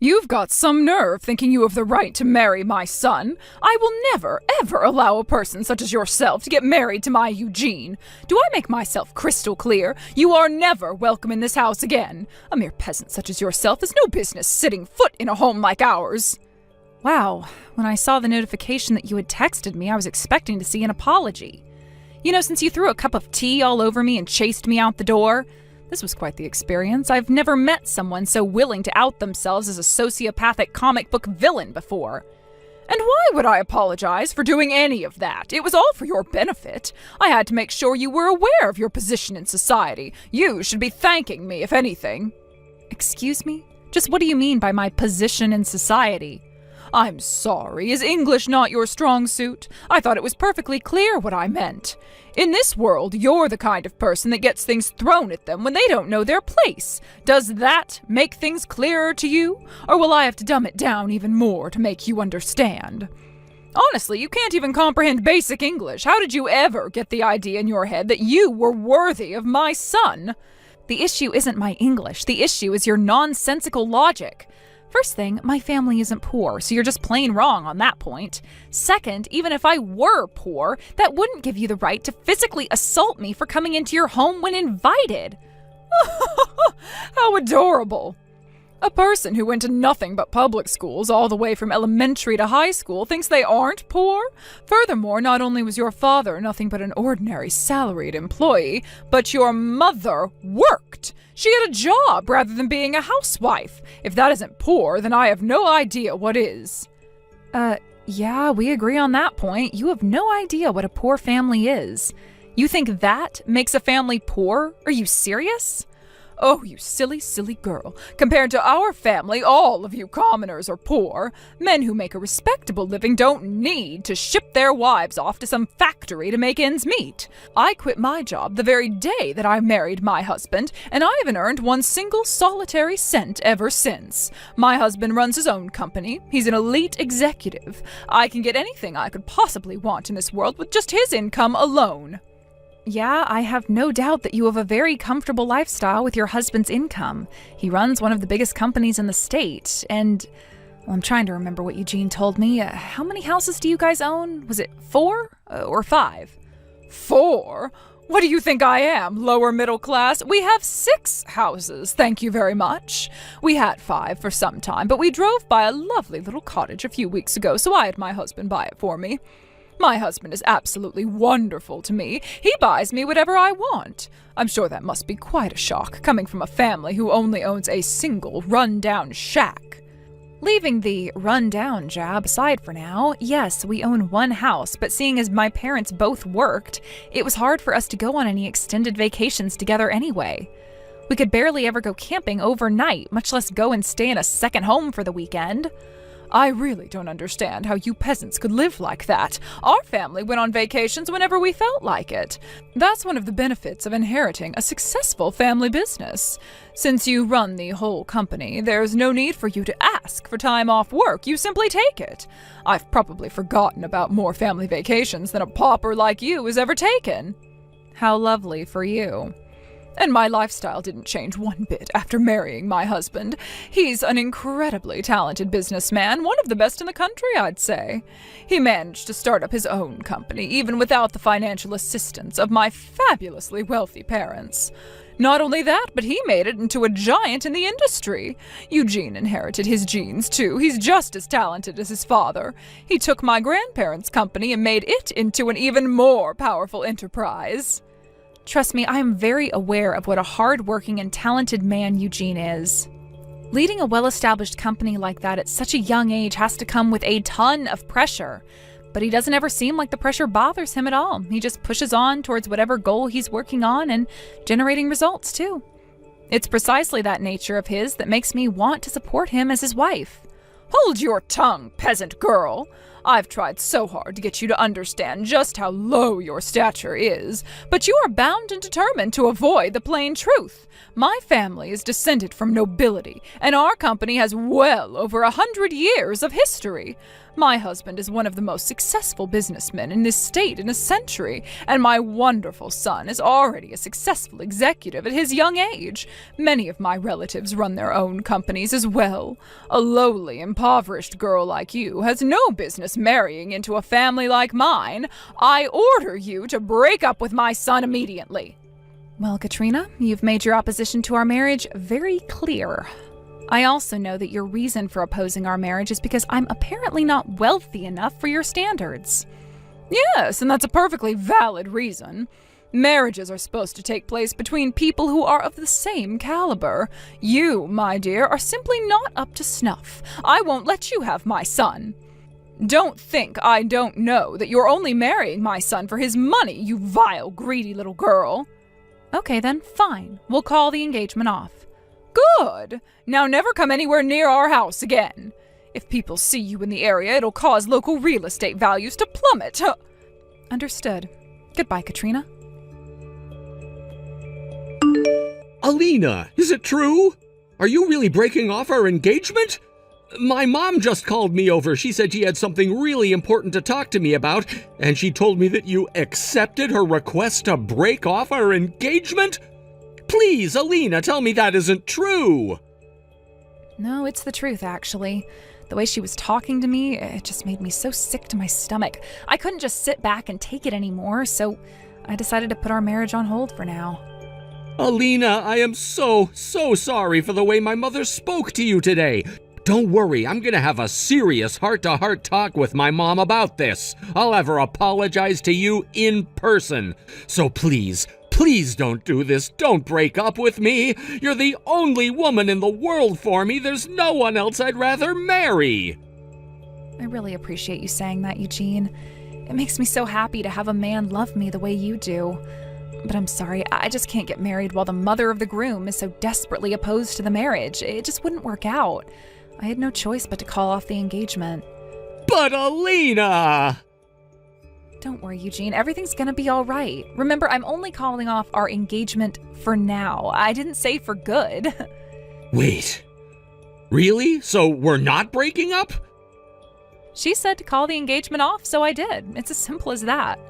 You've got some nerve thinking you have the right to marry my son. I will never, ever allow a person such as yourself to get married to my Eugene. Do I make myself crystal clear? You are never welcome in this house again. A mere peasant such as yourself has no business setting foot in a home like ours. Wow, when I saw the notification that you had texted me, I was expecting to see an apology. You know, since you threw a cup of tea all over me and chased me out the door, this was quite the experience. I've never met someone so willing to out themselves as a sociopathic comic book villain before. And why would I apologize for doing any of that? It was all for your benefit. I had to make sure you were aware of your position in society. You should be thanking me, if anything. Excuse me? Just what do you mean by my position in society? I'm sorry. Is English not your strong suit? I thought it was perfectly clear what I meant. In this world, you're the kind of person that gets things thrown at them when they don't know their place. Does that make things clearer to you? Or will I have to dumb it down even more to make you understand? Honestly, you can't even comprehend basic English. How did you ever get the idea in your head that you were worthy of my son? The issue isn't my English. The issue is your nonsensical logic. First thing, my family isn't poor, so you're just plain wrong on that point. Second, even if I were poor, that wouldn't give you the right to physically assault me for coming into your home when invited. How adorable. A person who went to nothing but public schools all the way from elementary to high school thinks they aren't poor? Furthermore, not only was your father nothing but an ordinary salaried employee, but your mother worked. She had a job rather than being a housewife. If that isn't poor, then I have no idea what is. Yeah, we agree on that point. You have no idea what a poor family is. You think that makes a family poor? Are you serious? Oh, you silly, silly girl. Compared to our family, all of you commoners are poor. Men who make a respectable living don't need to ship their wives off to some factory to make ends meet. I quit my job the very day that I married my husband, and I haven't earned one single solitary cent ever since. My husband runs his own company. He's an elite executive. I can get anything I could possibly want in this world with just his income alone. Yeah, I have no doubt that you have a very comfortable lifestyle with your husband's income. He runs one of the biggest companies in the state, and well, I'm trying to remember what Eugene told me. How many houses do you guys own? Was it 4 or 5? 4? What do you think I am, lower middle class? We have 6 houses, thank you very much. We had 5 for some time, but we drove by a lovely little cottage a few weeks ago, so I had my husband buy it for me. My husband is absolutely wonderful to me. He buys me whatever I want. I'm sure that must be quite a shock, coming from a family who only owns a single run-down shack. Leaving the run-down jab aside for now, yes, we own one house, but seeing as my parents both worked, it was hard for us to go on any extended vacations together anyway. We could barely ever go camping overnight, much less go and stay in a second home for the weekend. I really don't understand how you peasants could live like that. Our family went on vacations whenever we felt like it. That's one of the benefits of inheriting a successful family business. Since you run the whole company, there's no need for you to ask for time off work. You simply take it. I've probably forgotten about more family vacations than a pauper like you has ever taken. How lovely for you. And my lifestyle didn't change one bit after marrying my husband. He's an incredibly talented businessman, one of the best in the country, I'd say. He managed to start up his own company, even without the financial assistance of my fabulously wealthy parents. Not only that, but he made it into a giant in the industry. Eugene inherited his genes, too. He's just as talented as his father. He took my grandparents' company and made it into an even more powerful enterprise. Trust me, I am very aware of what a hard-working and talented man Eugene is. Leading a well-established company like that at such a young age has to come with a ton of pressure. But he doesn't ever seem like the pressure bothers him at all. He just pushes on towards whatever goal he's working on and generating results, too. It's precisely that nature of his that makes me want to support him as his wife. Hold your tongue, peasant girl. I've tried so hard to get you to understand just how low your stature is, but you are bound and determined to avoid the plain truth. My family is descended from nobility, and our company has well over 100 years of history. My husband is one of the most successful businessmen in this state in a century, and my wonderful son is already a successful executive at his young age. Many of my relatives run their own companies as well. A lowly, impoverished girl like you has no business marrying into a family like mine. I order you to break up with my son immediately. Well, Katrina, you've made your opposition to our marriage very clear. I also know that your reason for opposing our marriage is because I'm apparently not wealthy enough for your standards. Yes, and that's a perfectly valid reason. Marriages are supposed to take place between people who are of the same caliber. You, my dear, are simply not up to snuff. I won't let you have my son. Don't think I don't know that you're only marrying my son for his money, you vile, greedy little girl. Okay then, fine. We'll call the engagement off. Good! Now never come anywhere near our house again. If people see you in the area, it'll cause local real estate values to plummet. Understood. Goodbye, Katrina. Alina, is it true? Are you really breaking off our engagement? My mom just called me over. She said she had something really important to talk to me about, and she told me that you accepted her request to break off our engagement? Please, Alina, tell me that isn't true. No, it's the truth, actually. The way she was talking to me, it just made me so sick to my stomach. I couldn't just sit back and take it anymore, so I decided to put our marriage on hold for now. Alina, I am so sorry for the way my mother spoke to you today. Don't worry, I'm gonna have a serious heart-to-heart talk with my mom about this. I'll have her apologize to you in person. So please don't do this. Don't break up with me. You're the only woman in the world for me. There's no one else I'd rather marry. I really appreciate you saying that, Eugene. It makes me so happy to have a man love me the way you do. But I'm sorry, I just can't get married while the mother of the groom is so desperately opposed to the marriage. It just wouldn't work out. I had no choice but to call off the engagement. But Alina! Don't worry, Eugene. Everything's gonna be all right. Remember, I'm only calling off our engagement for now. I didn't say for good. Wait. Really? So we're not breaking up? She said to call the engagement off, so I did. It's as simple as that.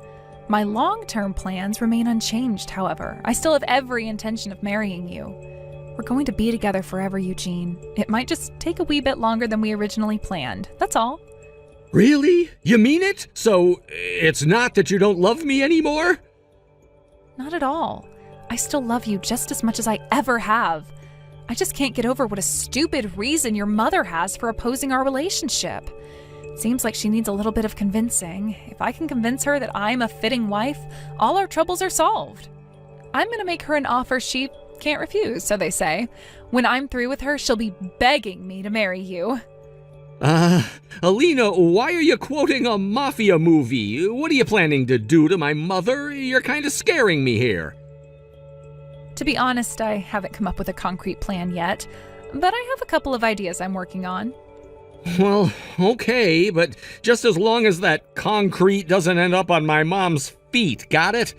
My long-term plans remain unchanged, however. I still have every intention of marrying you. We're going to be together forever, Eugene. It might just take a wee bit longer than we originally planned. That's all. Really? You mean it? So it's not that you don't love me anymore? Not at all. I still love you just as much as I ever have. I just can't get over what a stupid reason your mother has for opposing our relationship. It seems like she needs a little bit of convincing. If I can convince her that I'm a fitting wife, all our troubles are solved. I'm going to make her an offer she can't refuse, so they say. When I'm through with her, she'll be begging me to marry you. Alina, why are you quoting a mafia movie? What are you planning to do to my mother? You're kind of scaring me here. To be honest, I haven't come up with a concrete plan yet, but I have a couple of ideas I'm working on. Well, okay, but just as long as that concrete doesn't end up on my mom's feet, got it?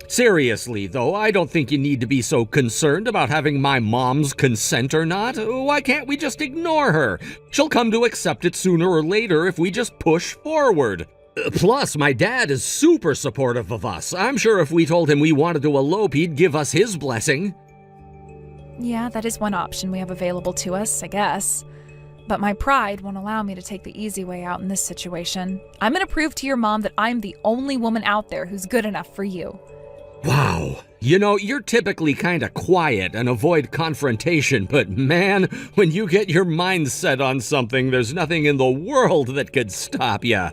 Seriously, though, I don't think you need to be so concerned about having my mom's consent or not. Why can't we just ignore her? She'll come to accept it sooner or later if we just push forward. Plus, my dad is super supportive of us. I'm sure if we told him we wanted to elope, he'd give us his blessing. Yeah, that is one option we have available to us, I guess. But my pride won't allow me to take the easy way out in this situation. I'm going to prove to your mom that I'm the only woman out there who's good enough for you. Wow. You know, you're typically kind of quiet and avoid confrontation, but man, when you get your mind set on something, there's nothing in the world that could stop you.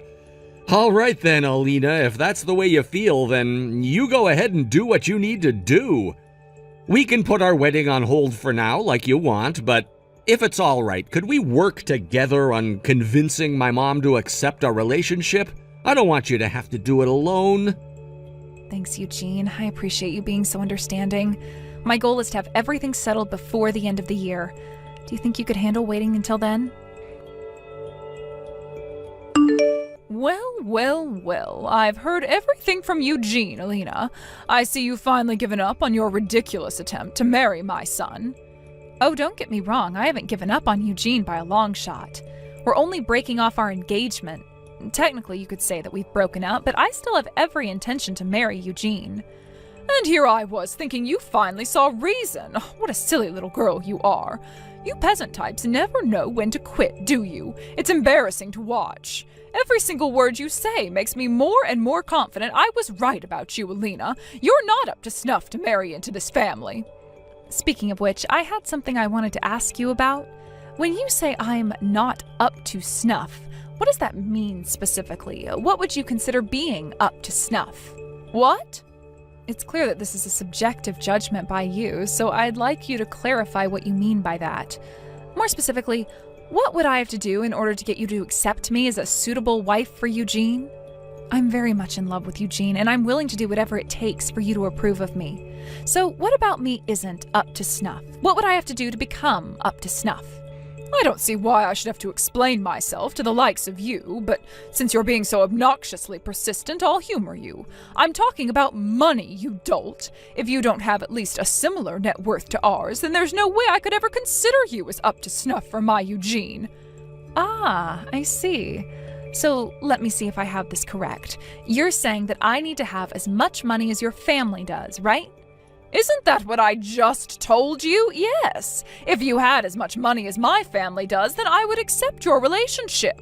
All right then, Alina, if that's the way you feel, then you go ahead and do what you need to do. We can put our wedding on hold for now, like you want, but if it's all right, could we work together on convincing my mom to accept our relationship? I don't want you to have to do it alone. Thanks, Eugene. I appreciate you being so understanding. My goal is to have everything settled before the end of the year. Do you think you could handle waiting until then? Well, I've heard everything from Eugene, Alina. I see you've finally given up on your ridiculous attempt to marry my son. Oh, don't get me wrong, I haven't given up on Eugene by a long shot. We're only breaking off our engagement. Technically, you could say that we've broken up, but I still have every intention to marry Eugene. And here I was thinking you finally saw reason. What a silly little girl you are. You peasant types never know when to quit, do you? It's embarrassing to watch. Every single word you say makes me more and more confident I was right about you, Alina. You're not up to snuff to marry into this family. Speaking of which, I had something I wanted to ask you about. When you say I'm not up to snuff, what does that mean specifically? What would you consider being up to snuff? What? It's clear that this is a subjective judgment by you, so I'd like you to clarify what you mean by that. More specifically, what would I have to do in order to get you to accept me as a suitable wife for Eugene? I'm very much in love with Eugene, and I'm willing to do whatever it takes for you to approve of me. So what about me isn't up to snuff? What would I have to do to become up to snuff? I don't see why I should have to explain myself to the likes of you, but since you're being so obnoxiously persistent, I'll humor you. I'm talking about money, you dolt. If you don't have at least a similar net worth to ours, then there's no way I could ever consider you as up to snuff for my Eugene. Ah, I see. So let me see if I have this correct. You're saying that I need to have as much money as your family does, right? Isn't that what I just told you? Yes. If you had as much money as my family does, then I would accept your relationship.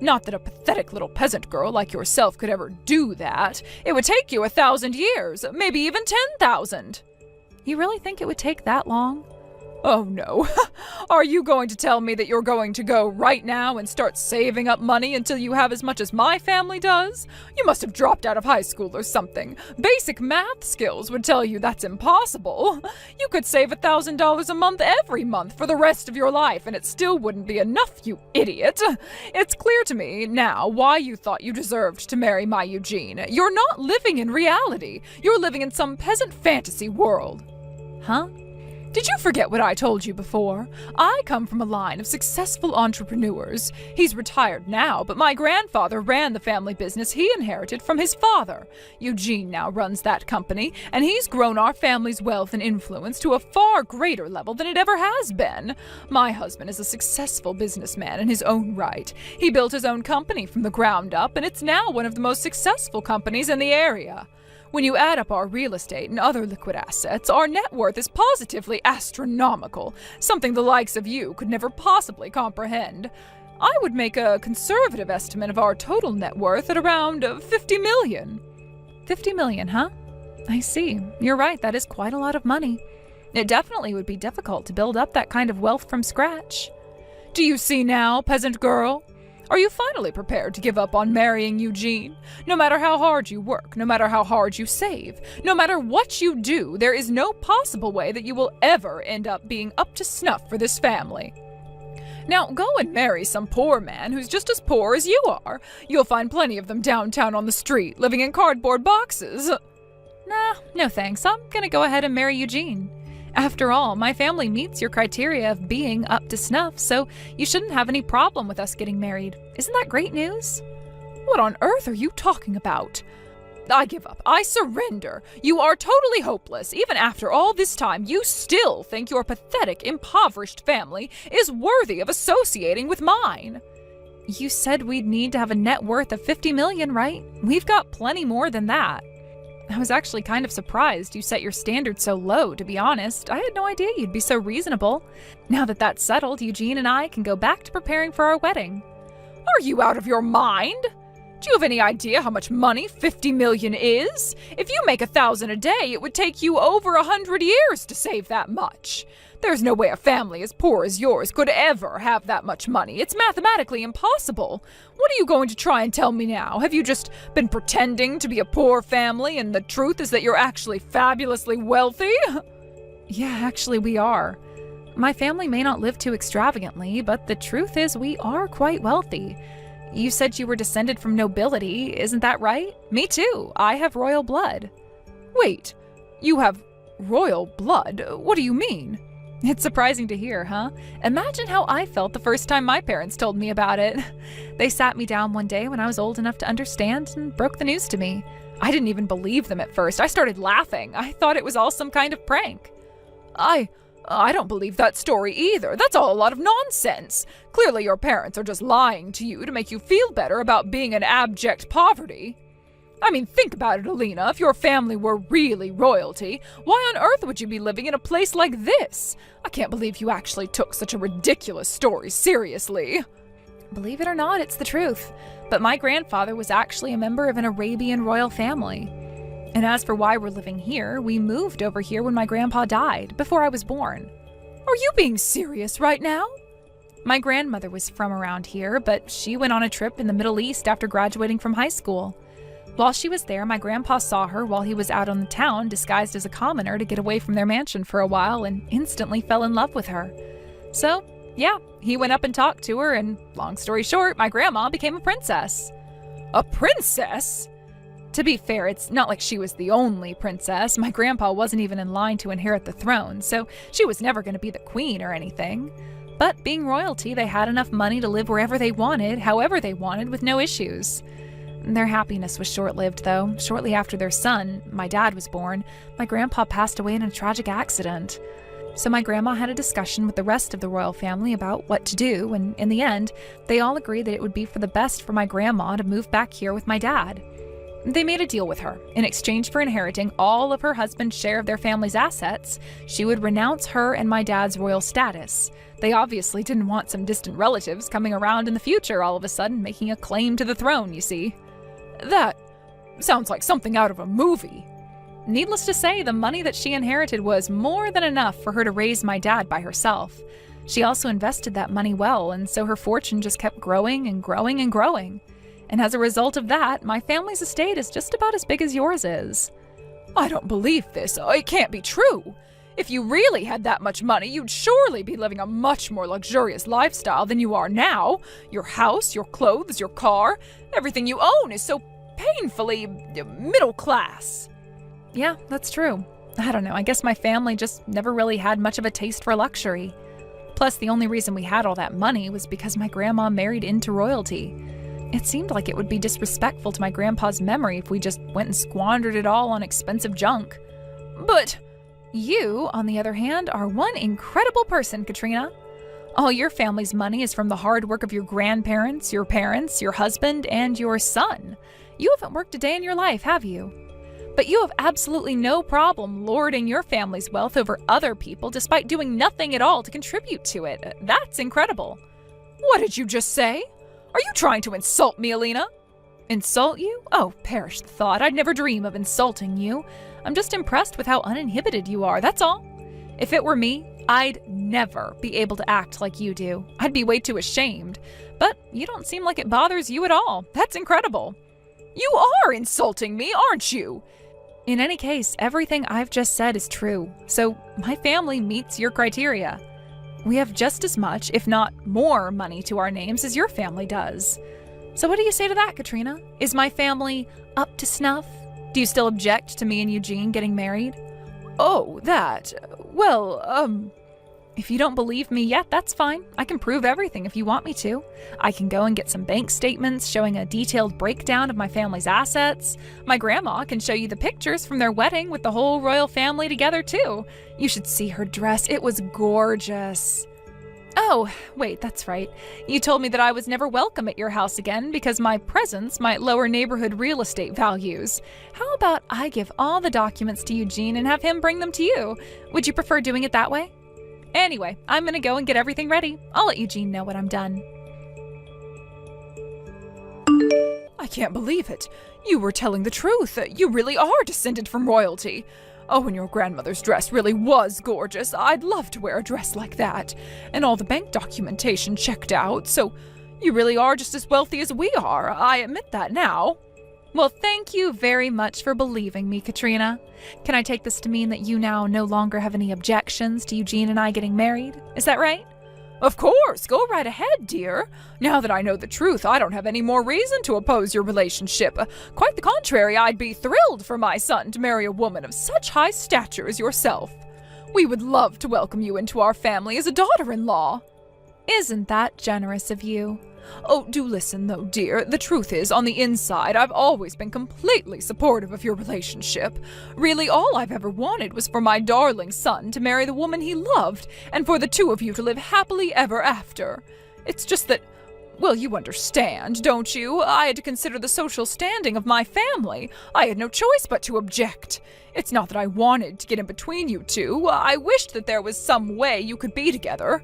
Not that a pathetic little peasant girl like yourself could ever do that. It would take you 1,000 years, maybe even 10,000. You really think it would take that long? Oh no. Are you going to tell me that you're going to go right now and start saving up money until you have as much as my family does? You must have dropped out of high school or something. Basic math skills would tell you that's impossible. You could save $1,000 a month every month for the rest of your life, and it still wouldn't be enough, you idiot. It's clear to me now why you thought you deserved to marry my Eugene. You're not living in reality. You're living in some peasant fantasy world. Huh? Did you forget what I told you before? I come from a line of successful entrepreneurs. He's retired now, but my grandfather ran the family business he inherited from his father. Eugene now runs that company, and he's grown our family's wealth and influence to a far greater level than it ever has been. My husband is a successful businessman in his own right. He built his own company from the ground up, and it's now one of the most successful companies in the area. When you add up our real estate and other liquid assets, our net worth is positively astronomical, something the likes of you could never possibly comprehend. I would make a conservative estimate of our total net worth at around 50 million. 50 million, huh? I see. You're right, that is quite a lot of money. It definitely would be difficult to build up that kind of wealth from scratch. Do you see now, peasant girl? Are you finally prepared to give up on marrying Eugene? No matter how hard you work, no matter how hard you save, no matter what you do, there is no possible way that you will ever end up being up to snuff for this family. Now go and marry some poor man who's just as poor as you are. You'll find plenty of them downtown on the street, living in cardboard boxes. Nah, no thanks. I'm gonna go ahead and marry Eugene. After all, my family meets your criteria of being up to snuff, so you shouldn't have any problem with us getting married. Isn't that great news? What on earth are you talking about? I give up. I surrender. You are totally hopeless. Even after all this time, you still think your pathetic, impoverished family is worthy of associating with mine. You said we'd need to have a net worth of 50 million, right? We've got plenty more than that. I was actually kind of surprised you set your standards so low, to be honest. I had no idea you'd be so reasonable. Now that that's settled, Eugene and I can go back to preparing for our wedding. Are you out of your mind? Do you have any idea how much money 50 million is? If you make 1,000 a day, it would take you over 100 years to save that much. There's no way a family as poor as yours could ever have that much money. It's mathematically impossible. What are you going to try and tell me now? Have you just been pretending to be a poor family, and the truth is that you're actually fabulously wealthy? Yeah, actually we are. My family may not live too extravagantly, but the truth is we are quite wealthy. You said you were descended from nobility, isn't that right? Me too. I have royal blood. Wait, you have royal blood? What do you mean? It's surprising to hear, huh? Imagine how I felt the first time my parents told me about it. They sat me down one day when I was old enough to understand and broke the news to me. I didn't even believe them at first. I started laughing. I thought it was all some kind of prank. I don't believe that story either. That's all a lot of nonsense. Clearly your parents are just lying to you to make you feel better about being in abject poverty. I mean, think about it, Alina. If your family were really royalty, why on earth would you be living in a place like this? I can't believe you actually took such a ridiculous story seriously. Believe it or not, it's the truth. But my grandfather was actually a member of an Arabian royal family. And as for why we're living here, we moved over here when my grandpa died, before I was born. Are you being serious right now? My grandmother was from around here, but she went on a trip in the Middle East after graduating from high school. While she was there, my grandpa saw her while he was out on the town disguised as a commoner to get away from their mansion for a while and instantly fell in love with her. So, yeah, he went up and talked to her, and long story short, my grandma became a princess. A princess? To be fair, it's not like she was the only princess. My grandpa wasn't even in line to inherit the throne, so she was never going to be the queen or anything. But being royalty, they had enough money to live wherever they wanted, however they wanted, with no issues. Their happiness was short-lived, though. Shortly after their son, my dad, was born, my grandpa passed away in a tragic accident. So my grandma had a discussion with the rest of the royal family about what to do, and in the end, they all agreed that it would be for the best for my grandma to move back here with my dad. They made a deal with her. In exchange for inheriting all of her husband's share of their family's assets, she would renounce her and my dad's royal status. They obviously didn't want some distant relatives coming around in the future all of a sudden making a claim to the throne, you see. That sounds like something out of a movie. Needless to say, the money that she inherited was more than enough for her to raise my dad by herself. She also invested that money well, and so her fortune just kept growing and growing and growing. And as a result of that, my family's estate is just about as big as yours is. I don't believe this. It can't be true. If you really had that much money, you'd surely be living a much more luxurious lifestyle than you are now. Your house, your clothes, your car, everything you own is so painfully middle class. Yeah, that's true. I don't know, I guess my family just never really had much of a taste for luxury. Plus, the only reason we had all that money was because my grandma married into royalty. It seemed like it would be disrespectful to my grandpa's memory if we just went and squandered it all on expensive junk. But you, on the other hand, are one incredible person, Katrina. All your family's money is from the hard work of your grandparents, your parents, your husband, and your son. You haven't worked a day in your life, have you? But you have absolutely no problem lording your family's wealth over other people despite doing nothing at all to contribute to it. That's incredible. What did you just say? Are you trying to insult me, Alina? Insult you? Oh, perish the thought. I'd never dream of insulting you. I'm just impressed with how uninhibited you are, that's all. If it were me, I'd never be able to act like you do. I'd be way too ashamed. But you don't seem like it bothers you at all. That's incredible. You are insulting me, aren't you? In any case, everything I've just said is true. So my family meets your criteria. We have just as much, if not more, money to our names as your family does. So what do you say to that, Katrina? Is my family up to snuff? Do you still object to me and Eugene getting married? Oh, that. Well, If you don't believe me yet, that's fine. I can prove everything if you want me to. I can go and get some bank statements showing a detailed breakdown of my family's assets. My grandma can show you the pictures from their wedding with the whole royal family together, too. You should see her dress. It was gorgeous. Oh, wait, that's right. You told me that I was never welcome at your house again because my presence might lower neighborhood real estate values. How about I give all the documents to Eugene and have him bring them to you? Would you prefer doing it that way? Anyway, I'm gonna go and get everything ready. I'll let Eugene know when I'm done. I can't believe it. You were telling the truth. You really are descended from royalty. Oh, and your grandmother's dress really was gorgeous. I'd love to wear a dress like that. And all the bank documentation checked out, so you really are just as wealthy as we are. I admit that now. Well, thank you very much for believing me, Katrina. Can I take this to mean that you now no longer have any objections to Eugene and I getting married? Is that right? Of course, go right ahead, dear. Now that I know the truth, I don't have any more reason to oppose your relationship. Quite the contrary, I'd be thrilled for my son to marry a woman of such high stature as yourself. We would love to welcome you into our family as a daughter-in-law. Isn't that generous of you? Oh, do listen, though, dear. The truth is, on the inside, I've always been completely supportive of your relationship. Really, all I've ever wanted was for my darling son to marry the woman he loved, and for the two of you to live happily ever after. It's just that, well, you understand, don't you? I had to consider the social standing of my family. I had no choice but to object. It's not that I wanted to get in between you two. I wished that there was some way you could be together.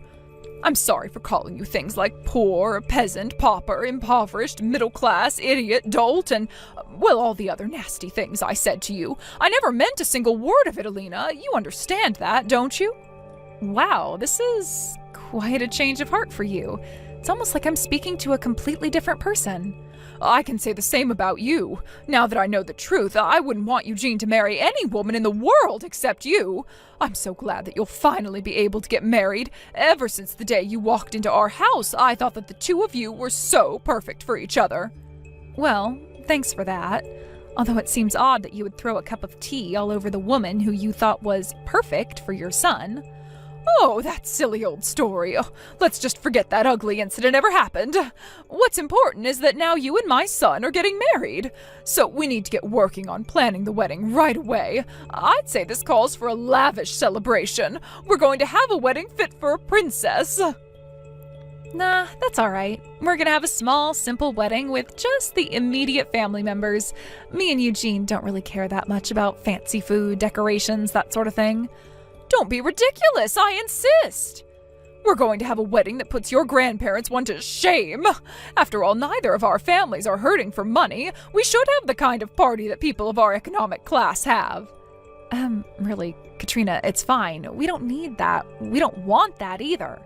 I'm sorry for calling you things like poor, peasant, pauper, impoverished, middle class, idiot, dolt, and, well, all the other nasty things I said to you. I never meant a single word of it, Alina. You understand that, don't you? Wow, this is quite a change of heart for you. It's almost like I'm speaking to a completely different person. I can say the same about you. Now that I know the truth, I wouldn't want Eugene to marry any woman in the world except you. I'm so glad that you'll finally be able to get married. Ever since the day you walked into our house, I thought that the two of you were so perfect for each other. Well, thanks for that. Although it seems odd that you would throw a cup of tea all over the woman who you thought was perfect for your son. Oh, that silly old story. Oh, let's just forget that ugly incident ever happened. What's important is that now you and my son are getting married. So we need to get working on planning the wedding right away. I'd say this calls for a lavish celebration. We're going to have a wedding fit for a princess. Nah, that's all right. We're gonna have a small, simple wedding with just the immediate family members. Me and Eugene don't really care that much about fancy food, decorations, that sort of thing. Don't be ridiculous, I insist. We're going to have a wedding that puts your grandparents one to shame. After all, neither of our families are hurting for money. We should have the kind of party that people of our economic class have. Really, Katrina, it's fine. We don't need that. We don't want that either.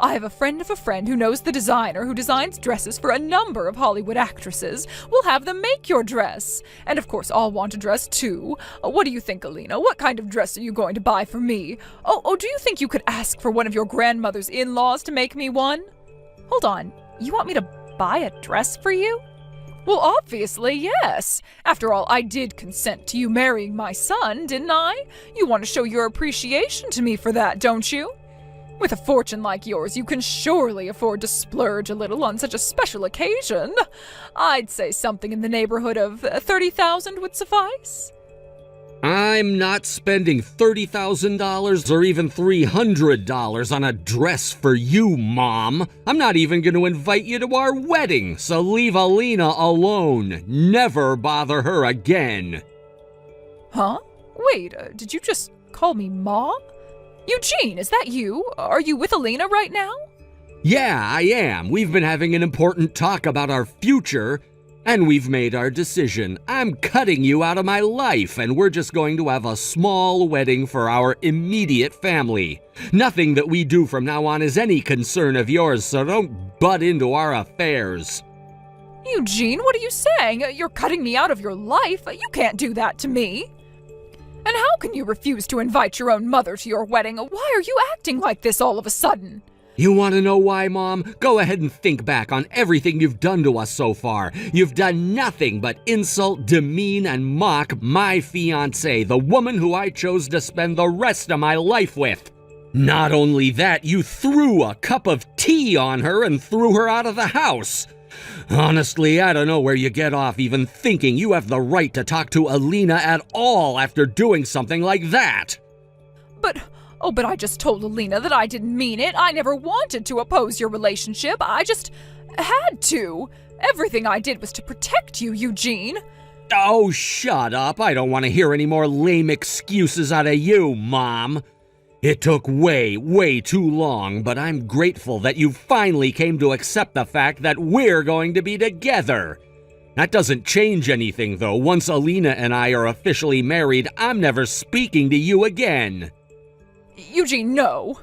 I have a friend of a friend who knows the designer who designs dresses for a number of Hollywood actresses. We'll have them make your dress. And of course, I'll want a dress too. What do you think, Alina? What kind of dress are you going to buy for me? Oh, do you think you could ask for one of your grandmother's in-laws to make me one? Hold on. You want me to buy a dress for you? Well, obviously, yes. After all, I did consent to you marrying my son, didn't I? You want to show your appreciation to me for that, don't you? With a fortune like yours, you can surely afford to splurge a little on such a special occasion. I'd say something in the neighborhood of 30,000 would suffice. I'm not spending $30,000 or even $300 on a dress for you, Mom. I'm not even going to invite you to our wedding, so leave Alina alone. Never bother her again. Huh? Wait, did you just call me Mom? Eugene, is that you? Are you with Alina right now? Yeah, I am. We've been having an important talk about our future, and we've made our decision. I'm cutting you out of my life, and we're just going to have a small wedding for our immediate family. Nothing that we do from now on is any concern of yours, so don't butt into our affairs. Eugene, what are you saying? You're cutting me out of your life? You can't do that to me. And how can you refuse to invite your own mother to your wedding? Why are you acting like this all of a sudden? You want to know why, Mom? Go ahead and think back on everything you've done to us so far. You've done nothing but insult, demean, and mock my fiancée, the woman who I chose to spend the rest of my life with. Not only that, you threw a cup of tea on her and threw her out of the house. Honestly, I don't know where you get off even thinking you have the right to talk to Alina at all after doing something like that. But I just told Alina that I didn't mean it. I never wanted to oppose your relationship. I just had to. Everything I did was to protect you, Eugene. Oh, shut up. I don't want to hear any more lame excuses out of you, Mom. It took way too long, but I'm grateful that you finally came to accept the fact that we're going to be together. That doesn't change anything, though. Once Alina and I are officially married, I'm never speaking to you again. Eugene, no.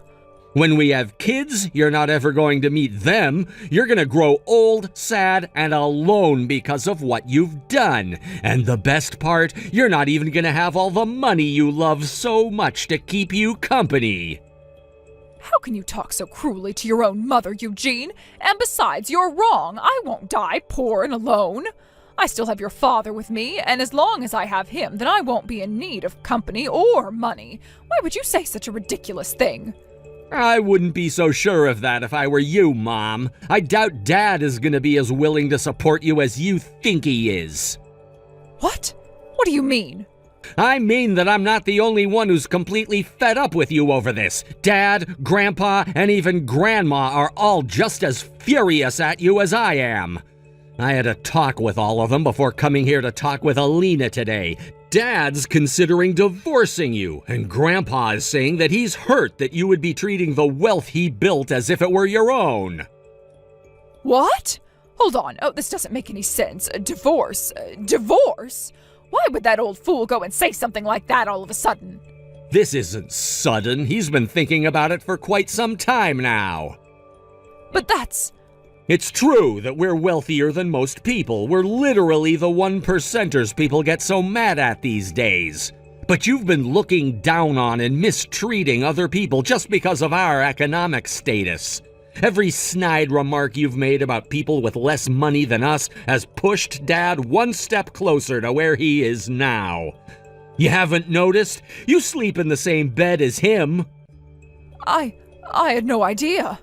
When we have kids, you're not ever going to meet them. You're going to grow old, sad, and alone because of what you've done. And the best part, you're not even going to have all the money you love so much to keep you company. How can you talk so cruelly to your own mother, Eugene? And besides, you're wrong. I won't die poor and alone. I still have your father with me, and as long as I have him, then I won't be in need of company or money. Why would you say such a ridiculous thing? I wouldn't be so sure of that if I were you, Mom. I doubt Dad is gonna be as willing to support you as you think he is. What? What do you mean? I mean that I'm not the only one who's completely fed up with you over this. Dad, Grandpa, and even Grandma are all just as furious at you as I am. I had a talk with all of them before coming here to talk with Alina today. Dad's considering divorcing you, and Grandpa is saying that he's hurt that you would be treating the wealth he built as if it were your own. What? Hold on. Oh, this doesn't make any sense. Divorce? Divorce? Why would that old fool go and say something like that all of a sudden? This isn't sudden. He's been thinking about it for quite some time now. But that's... It's true that we're wealthier than most people. We're literally the 1%ers people get so mad at these days. But you've been looking down on and mistreating other people just because of our economic status. Every snide remark you've made about people with less money than us has pushed Dad one step closer to where he is now. You haven't noticed? You sleep in the same bed as him. I had no idea.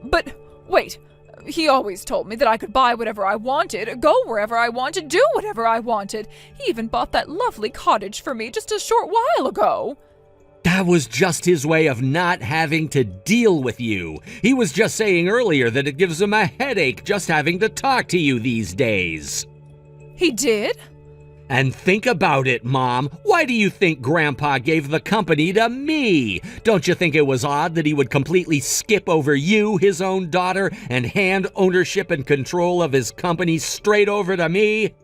But wait, he always told me that I could buy whatever I wanted, go wherever I wanted, do whatever I wanted. He even bought that lovely cottage for me just a short while ago. That was just his way of not having to deal with you. He was just saying earlier that it gives him a headache just having to talk to you these days. He did? And think about it, Mom. Why do you think Grandpa gave the company to me? Don't you think it was odd that he would completely skip over you, his own daughter, and hand ownership and control of his company straight over to me?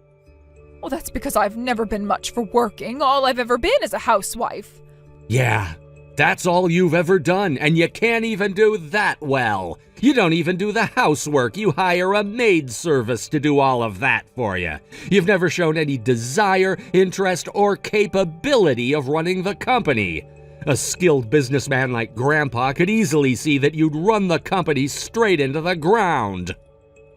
Well, that's because I've never been much for working. All I've ever been is a housewife. Yeah, that's all you've ever done, and you can't even do that well. You don't even do the housework. You hire a maid service to do all of that for you. You've never shown any desire, interest, or capability of running the company. A skilled businessman like Grandpa could easily see that you'd run the company straight into the ground.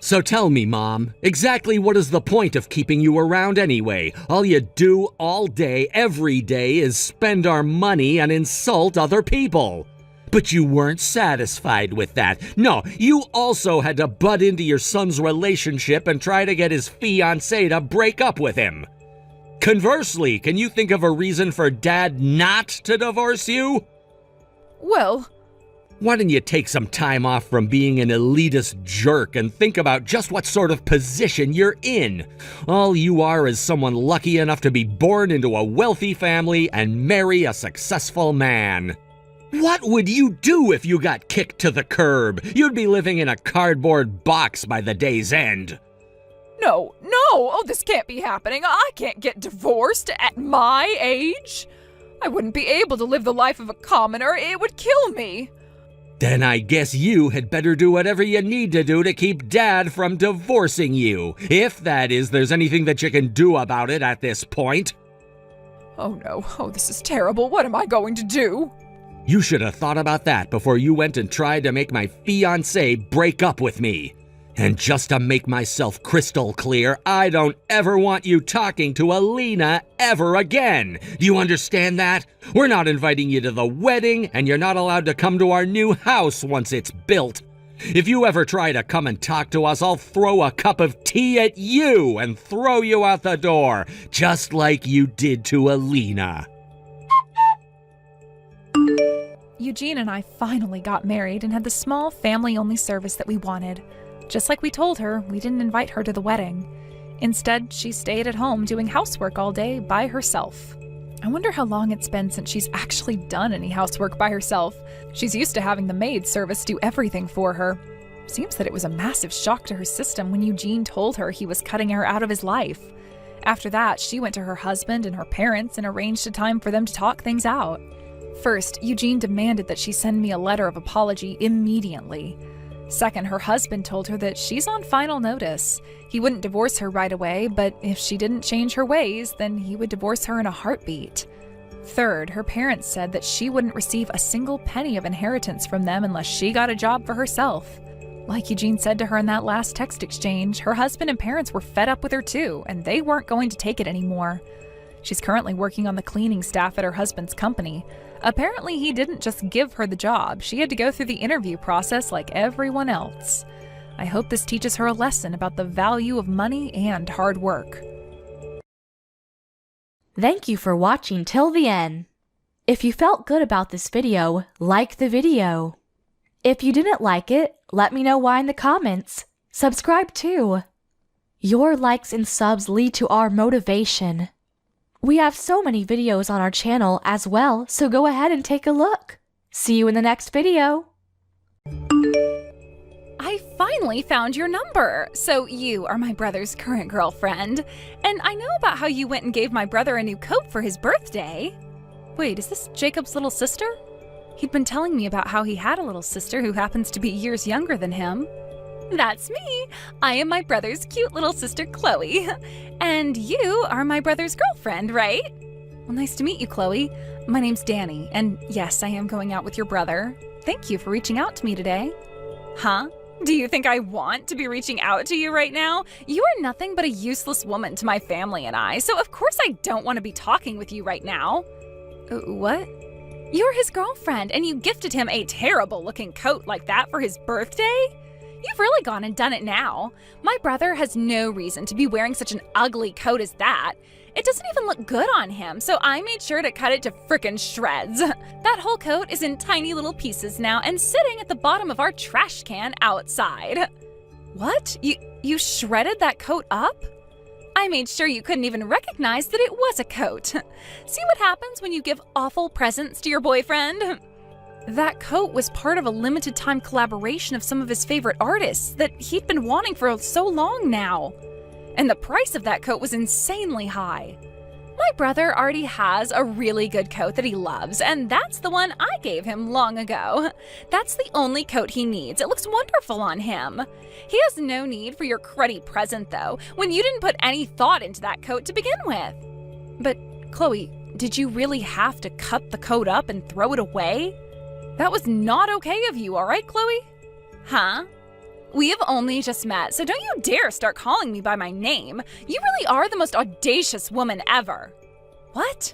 So tell me, Mom, exactly what is the point of keeping you around anyway? All you do all day, every day, is spend our money and insult other people. But you weren't satisfied with that. No, you also had to butt into your son's relationship and try to get his fiancée to break up with him. Conversely, can you think of a reason for Dad not to divorce you? Well... Why don't you take some time off from being an elitist jerk and think about just what sort of position you're in? All you are is someone lucky enough to be born into a wealthy family and marry a successful man. What would you do if you got kicked to the curb? You'd be living in a cardboard box by the day's end. No. Oh, this can't be happening. I can't get divorced at my age. I wouldn't be able to live the life of a commoner. It would kill me. Then I guess you had better do whatever you need to do to keep Dad from divorcing you. If that is, there's anything that you can do about it at this point. Oh no. Oh, this is terrible. What am I going to do? You should have thought about that before you went and tried to make my fiancé break up with me. And just to make myself crystal clear, I don't ever want you talking to Alina ever again. Do you understand that? We're not inviting you to the wedding, and you're not allowed to come to our new house once it's built. If you ever try to come and talk to us, I'll throw a cup of tea at you and throw you out the door, just like you did to Alina. Eugene and I finally got married and had the small family-only service that we wanted. Just like we told her, we didn't invite her to the wedding. Instead, she stayed at home doing housework all day by herself. I wonder how long it's been since she's actually done any housework by herself. She's used to having the maid service do everything for her. Seems that it was a massive shock to her system when Eugene told her he was cutting her out of his life. After that, she went to her husband and her parents and arranged a time for them to talk things out. First, Eugene demanded that she send me a letter of apology immediately. Second, her husband told her that she's on final notice. He wouldn't divorce her right away, but if she didn't change her ways, then he would divorce her in a heartbeat. Third, her parents said that she wouldn't receive a single penny of inheritance from them unless she got a job for herself. Like Eugene said to her in that last text exchange, her husband and parents were fed up with her too, and they weren't going to take it anymore. She's currently working on the cleaning staff at her husband's company. Apparently, he didn't just give her the job. She had to go through the interview process like everyone else. I hope this teaches her a lesson about the value of money and hard work. Thank you for watching till the end. If you felt good about this video, like the video. If you didn't like it, let me know why in the comments. Subscribe too. Your likes and subs lead to our motivation. We have so many videos on our channel as well, so go ahead and take a look. See you in the next video. I finally found your number. So you are my brother's current girlfriend. And I know about how you went and gave my brother a new coat for his birthday. Wait, is this Jacob's little sister? He'd been telling me about how he had a little sister who happens to be years younger than him. That's me. I am my brother's cute little sister, Chloe. And you are my brother's girlfriend, right? Well, nice to meet you, Chloe. My name's Danny, and yes, I am going out with your brother. Thank you for reaching out to me today. Huh? Do you think I want to be reaching out to you right now? You are nothing but a useless woman to my family and I, so of course I don't want to be talking with you right now. What? You're his girlfriend, and you gifted him a terrible-looking coat like that for his birthday? You've really gone and done it now. My brother has no reason to be wearing such an ugly coat as that. It doesn't even look good on him, so I made sure to cut it to frickin' shreds. That whole coat is in tiny little pieces now and sitting at the bottom of our trash can outside. What? You shredded that coat up? I made sure you couldn't even recognize that it was a coat. See what happens when you give awful presents to your boyfriend? That coat was part of a limited-time collaboration of some of his favorite artists that he'd been wanting for so long now. And the price of that coat was insanely high. My brother already has a really good coat that he loves, and that's the one I gave him long ago. That's the only coat he needs. It looks wonderful on him. He has no need for your cruddy present, though, when you didn't put any thought into that coat to begin with. But, Chloe, did you really have to cut the coat up and throw it away? That was not okay of you, all right, Chloe? Huh? We have only just met, so don't you dare start calling me by my name. You really are the most audacious woman ever. What?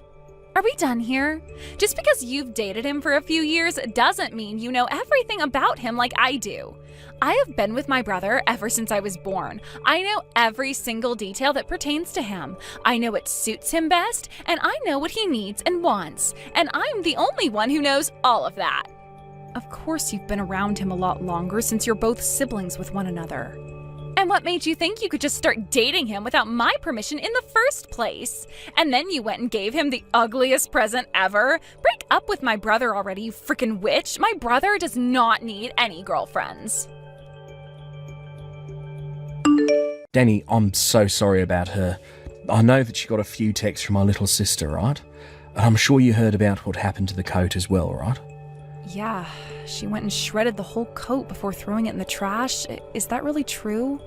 Are we done here? Just because you've dated him for a few years doesn't mean you know everything about him like I do. I have been with my brother ever since I was born. I know every single detail that pertains to him. I know what suits him best, and I know what he needs and wants. And I'm the only one who knows all of that. Of course you've been around him a lot longer since you're both siblings with one another. And what made you think you could just start dating him without my permission in the first place? And then you went and gave him the ugliest present ever? Break up with my brother already, you frickin' witch. My brother does not need any girlfriends. Danny, I'm so sorry about her. I know that she got a few texts from my little sister, right? And I'm sure you heard about what happened to the coat as well, right? Yeah, she went and shredded the whole coat before throwing it in the trash. Is that really true?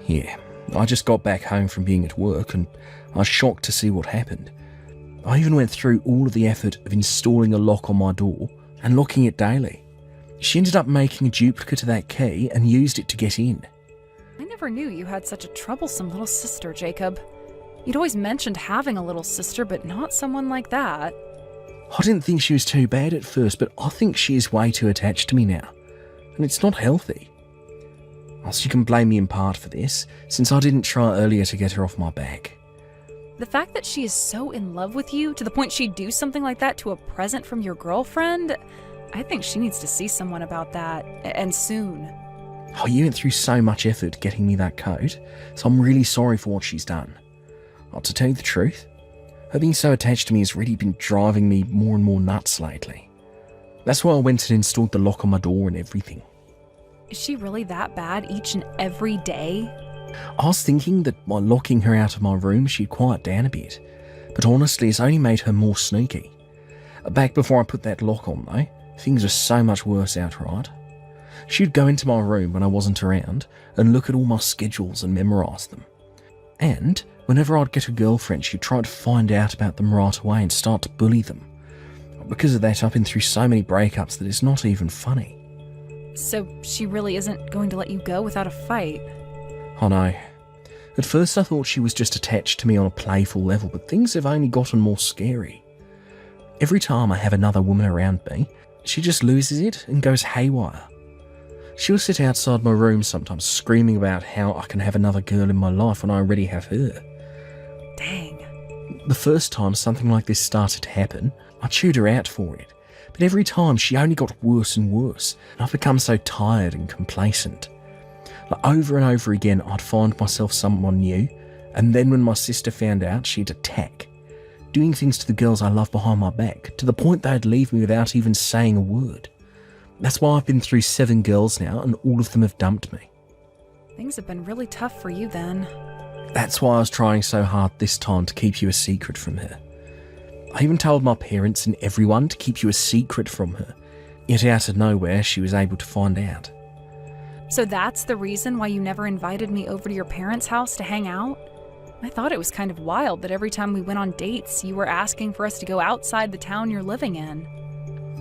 Yeah, I just got back home from being at work and I was shocked to see what happened. I even went through all of the effort of installing a lock on my door and locking it daily. She ended up making a duplicate of that key and used it to get in. I never knew you had such a troublesome little sister, Jacob. You'd always mentioned having a little sister, but not someone like that. I didn't think she was too bad at first, but I think she is way too attached to me now. And it's not healthy. Also, you can blame me in part for this, since I didn't try earlier to get her off my back. The fact that she is so in love with you, to the point she'd do something like that to a present from your girlfriend, I think she needs to see someone about that, and soon. Oh, you went through so much effort getting me that coat, so I'm really sorry for what she's done. Oh, to tell you the truth, her being so attached to me has really been driving me more and more nuts lately. That's why I went and installed the lock on my door and everything. Is she really that bad each and every day? I was thinking that by locking her out of my room she'd quiet down a bit, but honestly it's only made her more sneaky. Back before I put that lock on though, things are so much worse outright. She'd go into my room when I wasn't around and look at all my schedules and memorise them. And whenever I'd get a girlfriend, she'd try to find out about them right away and start to bully them. Because of that, I've been through so many breakups that it's not even funny. So she really isn't going to let you go without a fight? I know. At first I thought she was just attached to me on a playful level, but things have only gotten more scary. Every time I have another woman around me, she just loses it and goes haywire. She'll sit outside my room sometimes screaming about how I can have another girl in my life when I already have her. Dang. The first time something like this started to happen, I chewed her out for it. But every time she only got worse and worse, and I've become so tired and complacent. Like over and over again, I'd find myself someone new, and then when my sister found out, she'd attack, doing things to the girls I love behind my back, to the point they'd leave me without even saying a word. That's why I've been through 7 girls now, and all of them have dumped me. Things have been really tough for you then. That's why I was trying so hard this time to keep you a secret from her. I even told my parents and everyone to keep you a secret from her, yet out of nowhere she was able to find out. So that's the reason why you never invited me over to your parents' house to hang out? I thought it was kind of wild that every time we went on dates, you were asking for us to go outside the town you're living in.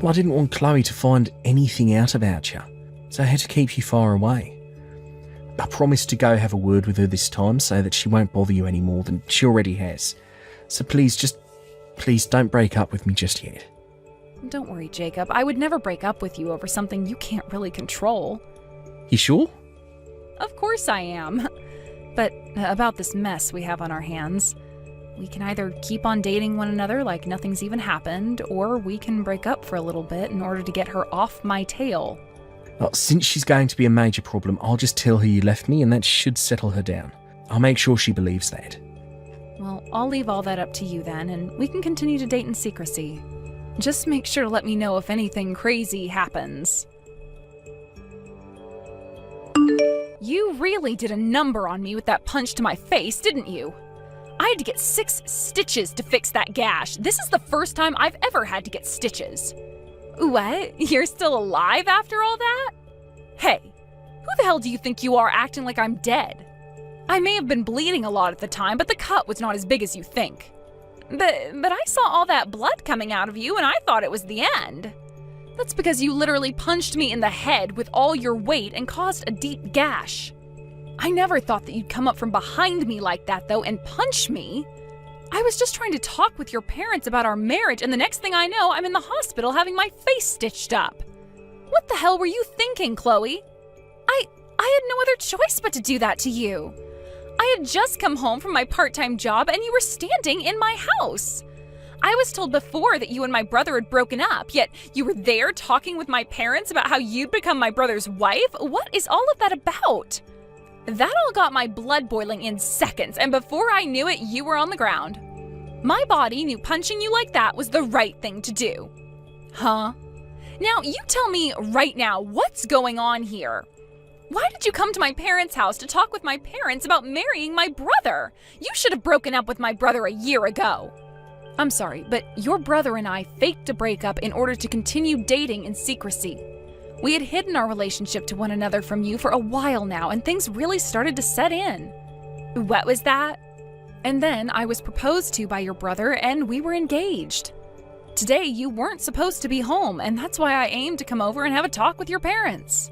Well, I didn't want Chloe to find anything out about you, so I had to keep you far away. I promised to go have a word with her this time so that she won't bother you any more than she already has. So please don't break up with me just yet. Don't worry, Jacob. I would never break up with you over something you can't really control. You sure? Of course I am. But about this mess we have on our hands, we can either keep on dating one another like nothing's even happened, or we can break up for a little bit in order to get her off my tail. Well, since she's going to be a major problem, I'll just tell her you left me and that should settle her down. I'll make sure she believes that. Well, I'll leave all that up to you then, and we can continue to date in secrecy. Just make sure to let me know if anything crazy happens. You really did a number on me with that punch to my face, didn't you? I had to get 6 stitches to fix that gash. This is the first time I've ever had to get stitches. What? You're still alive after all that? Hey, who the hell do you think you are acting like I'm dead? I may have been bleeding a lot at the time, but the cut was not as big as you think. But I saw all that blood coming out of you and I thought it was the end. That's because you literally punched me in the head with all your weight and caused a deep gash. I never thought that you'd come up from behind me like that, though, and punch me. I was just trying to talk with your parents about our marriage, and the next thing I know, I'm in the hospital having my face stitched up. What the hell were you thinking, Chloe? I had no other choice but to do that to you. I had just come home from my part-time job, and you were standing in my house. I was told before that you and my brother had broken up, yet you were there talking with my parents about how you'd become my brother's wife? What is all of that about? That all got my blood boiling in seconds, and before I knew it, you were on the ground. My body knew punching you like that was the right thing to do. Huh? Now, you tell me right now, what's going on here? Why did you come to my parents' house to talk with my parents about marrying my brother? You should have broken up with my brother a year ago. I'm sorry, but your brother and I faked a breakup in order to continue dating in secrecy. We had hidden our relationship to one another from you for a while now, and things really started to set in. What was that? And then I was proposed to by your brother, and we were engaged. Today, you weren't supposed to be home, and that's why I aimed to come over and have a talk with your parents.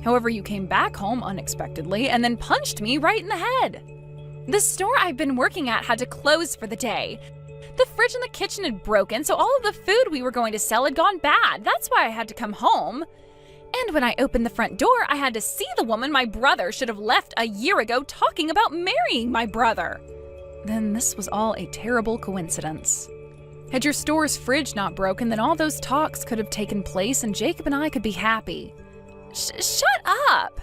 However, you came back home unexpectedly and then punched me right in the head. The store I've been working at had to close for the day. The fridge in the kitchen had broken, so all of the food we were going to sell had gone bad. That's why I had to come home. And when I opened the front door, I had to see the woman my brother should have left a year ago talking about marrying my brother. Then this was all a terrible coincidence. Had your store's fridge not broken, then all those talks could have taken place and Jacob and I could be happy. Shut up!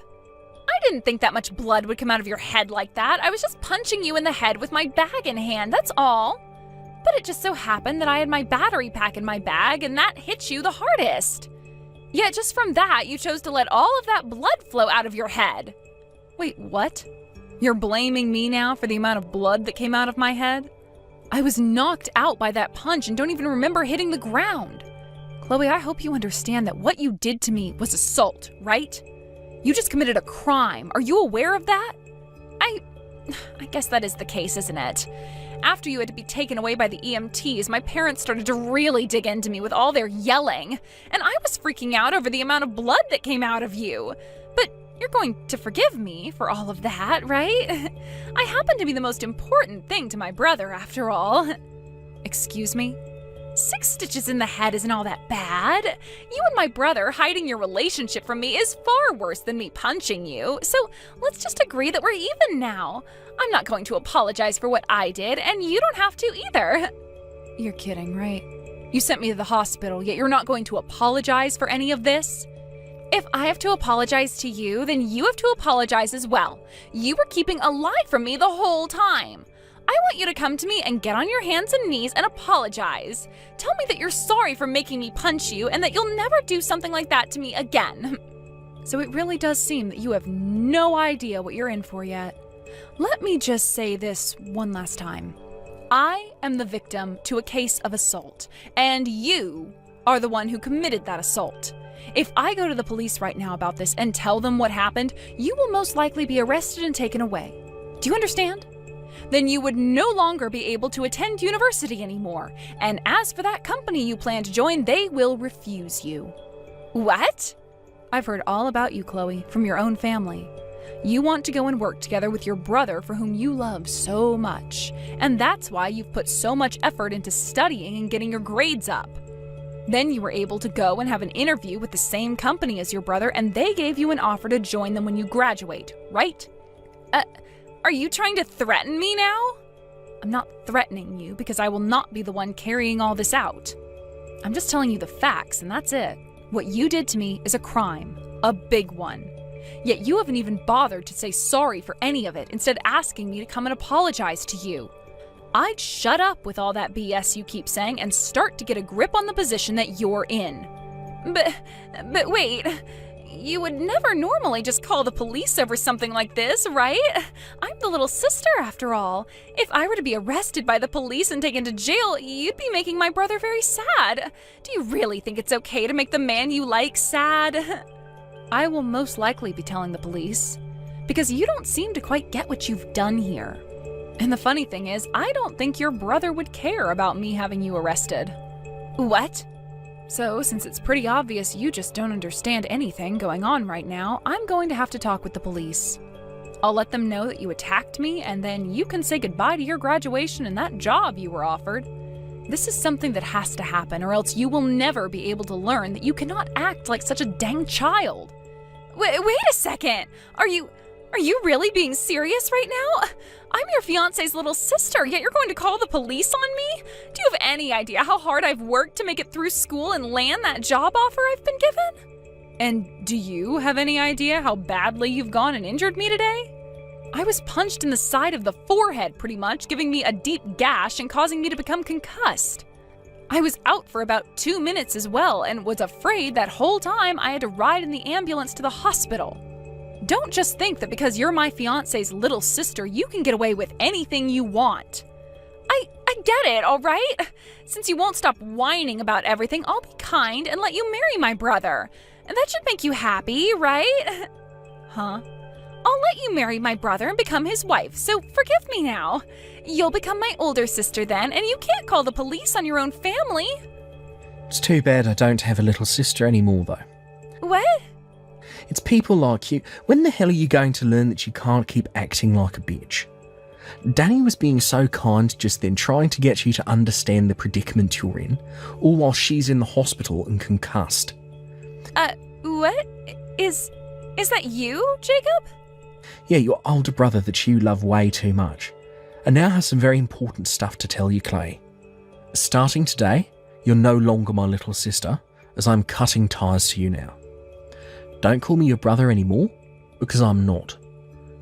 I didn't think that much blood would come out of your head like that. I was just punching you in the head with my bag in hand, that's all. But it just so happened that I had my battery pack in my bag and that hit you the hardest. Yet just from that, you chose to let all of that blood flow out of your head. Wait, what? You're blaming me now for the amount of blood that came out of my head? I was knocked out by that punch and don't even remember hitting the ground. Chloe, I hope you understand that what you did to me was assault, right? You just committed a crime. Are you aware of that? I guess that is the case, isn't it? After you had to be taken away by the EMTs, my parents started to really dig into me with all their yelling, and I was freaking out over the amount of blood that came out of you. But you're going to forgive me for all of that, right? I happen to be the most important thing to my brother, after all. Excuse me? 6 stitches in the head isn't all that bad. You and my brother hiding your relationship from me is far worse than me punching you, so let's just agree that we're even now. I'm not going to apologize for what I did, and you don't have to either. You're kidding, right? You sent me to the hospital, yet you're not going to apologize for any of this? If I have to apologize to you, then you have to apologize as well. You were keeping a lie from me the whole time. I want you to come to me and get on your hands and knees and apologize. Tell me that you're sorry for making me punch you and that you'll never do something like that to me again. So it really does seem that you have no idea what you're in for yet. Let me just say this one last time. I am the victim to a case of assault, and you are the one who committed that assault. If I go to the police right now about this and tell them what happened, you will most likely be arrested and taken away. Do you understand? Then you would no longer be able to attend university anymore. And as for that company you plan to join, they will refuse you. What? I've heard all about you, Chloe, from your own family. You want to go and work together with your brother for whom you love so much. And that's why you've put so much effort into studying and getting your grades up. Then you were able to go and have an interview with the same company as your brother, and they gave you an offer to join them when you graduate, right? Are you trying to threaten me now? I'm not threatening you because I will not be the one carrying all this out. I'm just telling you the facts, and that's it. What you did to me is a crime, a big one. Yet you haven't even bothered to say sorry for any of it, instead asking me to come and apologize to you. I'd shut up with all that BS you keep saying and start to get a grip on the position that you're in. But wait, you would never normally just call the police over something like this, right? I'm the little sister after all. If I were to be arrested by the police and taken to jail, you'd be making my brother very sad. Do you really think it's okay to make the man you like sad? I will most likely be telling the police, because you don't seem to quite get what you've done here. And the funny thing is, I don't think your brother would care about me having you arrested. What? So, since it's pretty obvious you just don't understand anything going on right now, I'm going to have to talk with the police. I'll let them know that you attacked me, and then you can say goodbye to your graduation and that job you were offered. This is something that has to happen, or else you will never be able to learn that you cannot act like such a dang child. Wait a second! Are you really being serious right now? I'm your fiancé's little sister, yet you're going to call the police on me? Do you have any idea how hard I've worked to make it through school and land that job offer I've been given? And do you have any idea how badly you've gone and injured me today? I was punched in the side of the forehead, pretty much, giving me a deep gash and causing me to become concussed. I was out for about 2 minutes as well, and was afraid that whole time I had to ride in the ambulance to the hospital. Don't just think that because you're my fiancé's little sister, you can get away with anything you want. I get it, all right? Since you won't stop whining about everything, I'll be kind and let you marry my brother. And that should make you happy, right? Huh? I'll let you marry my brother and become his wife, so forgive me now. You'll become my older sister then, and you can't call the police on your own family. It's too bad I don't have a little sister anymore, though. What? It's people like you. When the hell are you going to learn that you can't keep acting like a bitch? Danny was being so kind just then, trying to get you to understand the predicament you're in, all while she's in the hospital and concussed. What? Is that you, Jacob? Yeah, your older brother that you love way too much. And now has some very important stuff to tell you, Clay. Starting today, you're no longer my little sister, as I'm cutting ties to you now. Don't call me your brother anymore, because I'm not.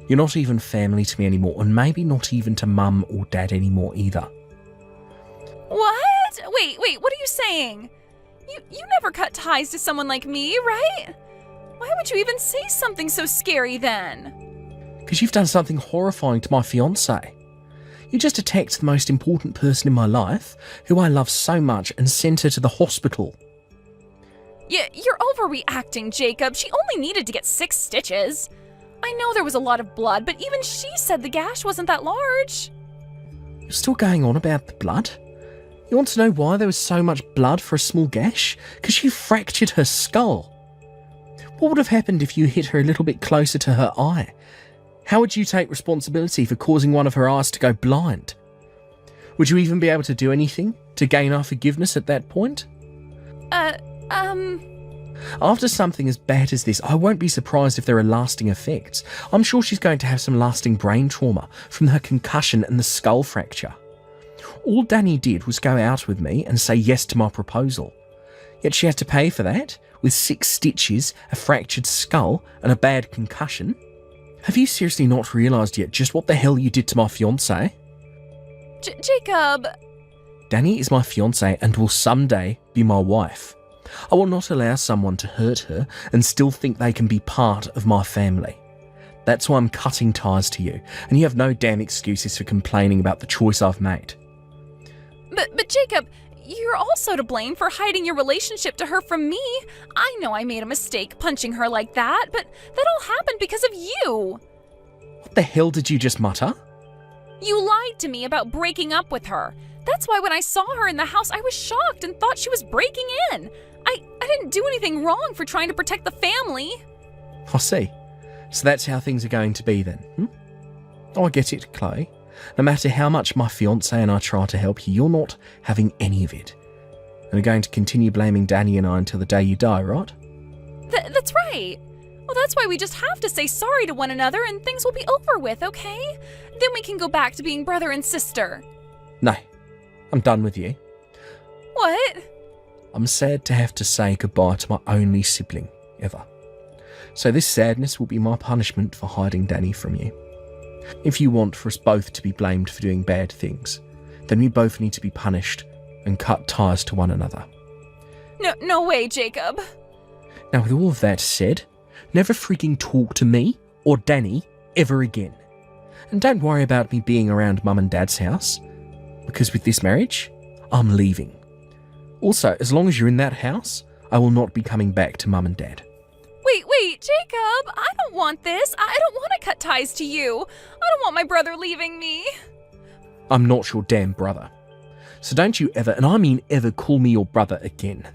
You're not even family to me anymore, and maybe not even to Mum or Dad anymore either. What? Wait, what are you saying? You never cut ties to someone like me, right? Why would you even say something so scary then? Because you've done something horrifying to my fiancé. You just attacked the most important person in my life, who I love so much, and sent her to the hospital. You're overreacting, Jacob. She only needed to get 6 stitches. I know there was a lot of blood, but even she said the gash wasn't that large. You're still going on about the blood? You want to know why there was so much blood for a small gash? Because you fractured her skull. What would have happened if you hit her a little bit closer to her eye? How would you take responsibility for causing one of her eyes to go blind? Would you even be able to do anything to gain our forgiveness at that point? After something as bad as this, I won't be surprised if there are lasting effects. I'm sure she's going to have some lasting brain trauma from her concussion and the skull fracture. All Danny did was go out with me and say yes to my proposal. Yet she had to pay for that, with 6 stitches, a fractured skull, and a bad concussion. Have you seriously not realised yet just what the hell you did to my fiancé? Jacob! Danny is my fiancé and will someday be my wife. I will not allow someone to hurt her and still think they can be part of my family. That's why I'm cutting ties to you, and you have no damn excuses for complaining about the choice I've made. But Jacob, you're also to blame for hiding your relationship to her from me. I know I made a mistake punching her like that, but that all happened because of you. What the hell did you just mutter? You lied to me about breaking up with her. That's why when I saw her in the house, I was shocked and thought she was breaking in. I didn't do anything wrong for trying to protect the family. I see. So that's how things are going to be then, Oh, I get it, Chloe. No matter how much my fiancé and I try to help you, you're not having any of it. And are going to continue blaming Danny and I until the day you die, right? That's right. Well, that's why we just have to say sorry to one another and things will be over with, okay? Then we can go back to being brother and sister. No, I'm done with you. What? I'm sad to have to say goodbye to my only sibling, ever. So this sadness will be my punishment for hiding Danny from you. If you want for us both to be blamed for doing bad things, then we both need to be punished and cut ties to one another. No way, Jacob. Now, with all of that said, never freaking talk to me or Danny ever again. And don't worry about me being around Mum and Dad's house, because with this marriage, I'm leaving. Also, as long as you're in that house, I will not be coming back to Mum and Dad. Wait, Jacob, I don't want this. I don't want to cut ties to you. I don't want my brother leaving me. I'm not your damn brother. So don't you ever, and I mean ever, call me your brother again.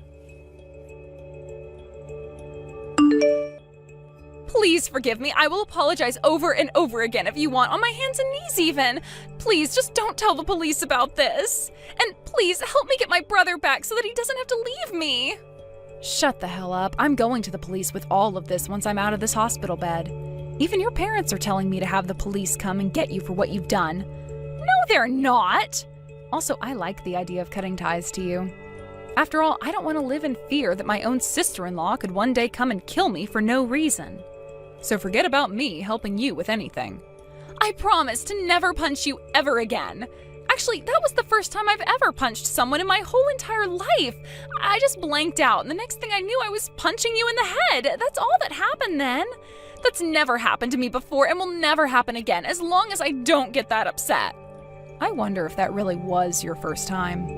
Please forgive me. I will apologize over and over again if you want, on my hands and knees even. Please, just don't tell the police about this. And please, help me get my brother back so that he doesn't have to leave me. Shut the hell up. I'm going to the police with all of this once I'm out of this hospital bed. Even your parents are telling me to have the police come and get you for what you've done. No, they're not. Also, I like the idea of cutting ties to you. After all, I don't want to live in fear that my own sister-in-law could one day come and kill me for no reason. So forget about me helping you with anything. I promise to never punch you ever again. Actually, that was the first time I've ever punched someone in my whole entire life. I just blanked out, and the next thing I knew, I was punching you in the head. That's all that happened then. That's never happened to me before and will never happen again, as long as I don't get that upset. I wonder if that really was your first time.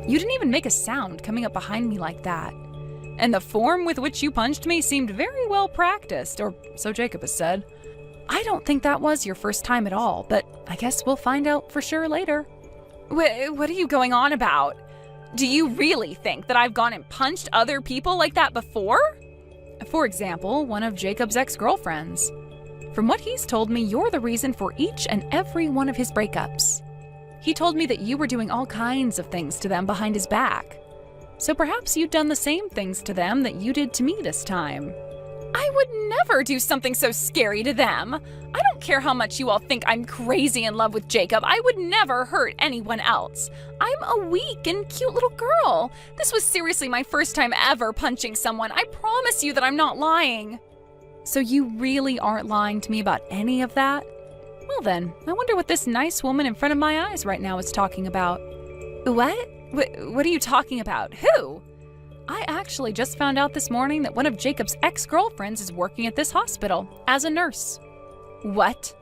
You didn't even make a sound coming up behind me like that. And the form with which you punched me seemed very well practiced, or so Jacob has said. I don't think that was your first time at all, but I guess we'll find out for sure later. What are you going on about? Do you really think that I've gone and punched other people like that before? For example, one of Jacob's ex-girlfriends. From what he's told me, you're the reason for each and every one of his breakups. He told me that you were doing all kinds of things to them behind his back. So perhaps you'd done the same things to them that you did to me this time. I would never do something so scary to them. I don't care how much you all think I'm crazy in love with Jacob. I would never hurt anyone else. I'm a weak and cute little girl. This was seriously my first time ever punching someone. I promise you that I'm not lying. So you really aren't lying to me about any of that? Well then, I wonder what this nice woman in front of my eyes right now is talking about. What? What are you talking about? Who? I actually just found out this morning that one of Jacob's ex-girlfriends is working at this hospital as a nurse. What?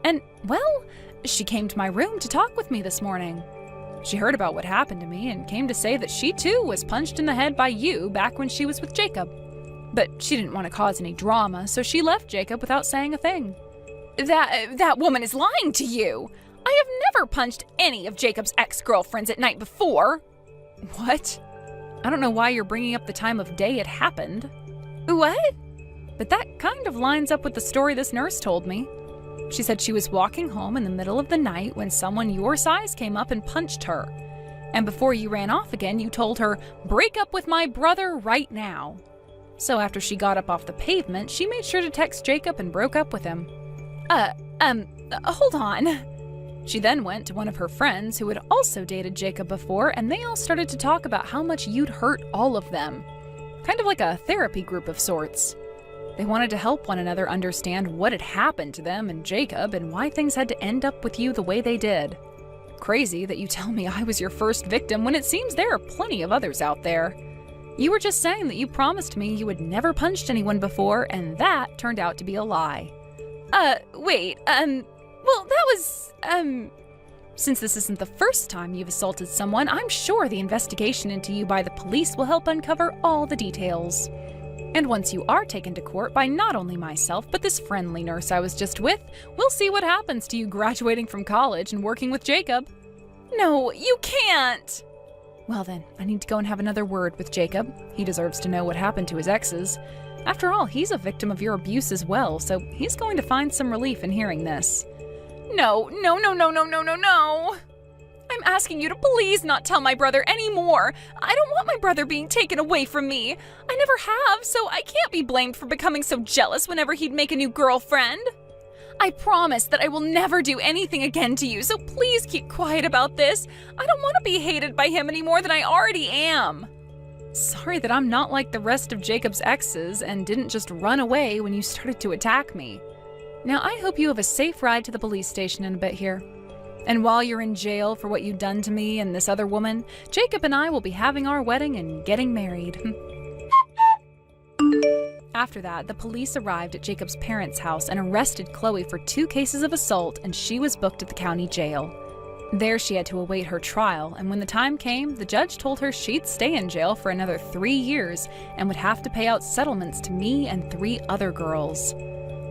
And, well, she came to my room to talk with me this morning. She heard about what happened to me and came to say that she too was punched in the head by you back when she was with Jacob. But she didn't want to cause any drama, so she left Jacob without saying a thing. That woman is lying to you. I have never punched any of Jacob's ex-girlfriends at night before. What? I don't know why you're bringing up the time of day it happened. What? But that kind of lines up with the story this nurse told me. She said she was walking home in the middle of the night when someone your size came up and punched her. And before you ran off again, you told her, "Break up with my brother right now." So after she got up off the pavement, she made sure to text Jacob and broke up with him. Hold on. She then went to one of her friends who had also dated Jacob before, and they all started to talk about how much you'd hurt all of them. Kind of like a therapy group of sorts. They wanted to help one another understand what had happened to them and Jacob and why things had to end up with you the way they did. Crazy that you tell me I was your first victim when it seems there are plenty of others out there. You were just saying that you promised me you had never punched anyone before, and that turned out to be a lie. Since this isn't the first time you've assaulted someone, I'm sure the investigation into you by the police will help uncover all the details. And once you are taken to court by not only myself, but this friendly nurse I was just with, we'll see what happens to you graduating from college and working with Jacob. No, you can't! Well then, I need to go and have another word with Jacob. He deserves to know what happened to his exes. After all, he's a victim of your abuse as well, so he's going to find some relief in hearing this. No. I'm asking you to please not tell my brother anymore. I don't want my brother being taken away from me. I never have, so I can't be blamed for becoming so jealous whenever he'd make a new girlfriend. I promise that I will never do anything again to you, so please keep quiet about this. I don't want to be hated by him any more than I already am. Sorry that I'm not like the rest of Jacob's exes and didn't just run away when you started to attack me. Now, I hope you have a safe ride to the police station in a bit here. And while you're in jail for what you've done to me and this other woman, Jacob and I will be having our wedding and getting married. After that, the police arrived at Jacob's parents' house and arrested Chloe for 2 cases of assault, and she was booked at the county jail. There she had to await her trial, and when the time came, the judge told her she'd stay in jail for another 3 years and would have to pay out settlements to me and 3 other girls.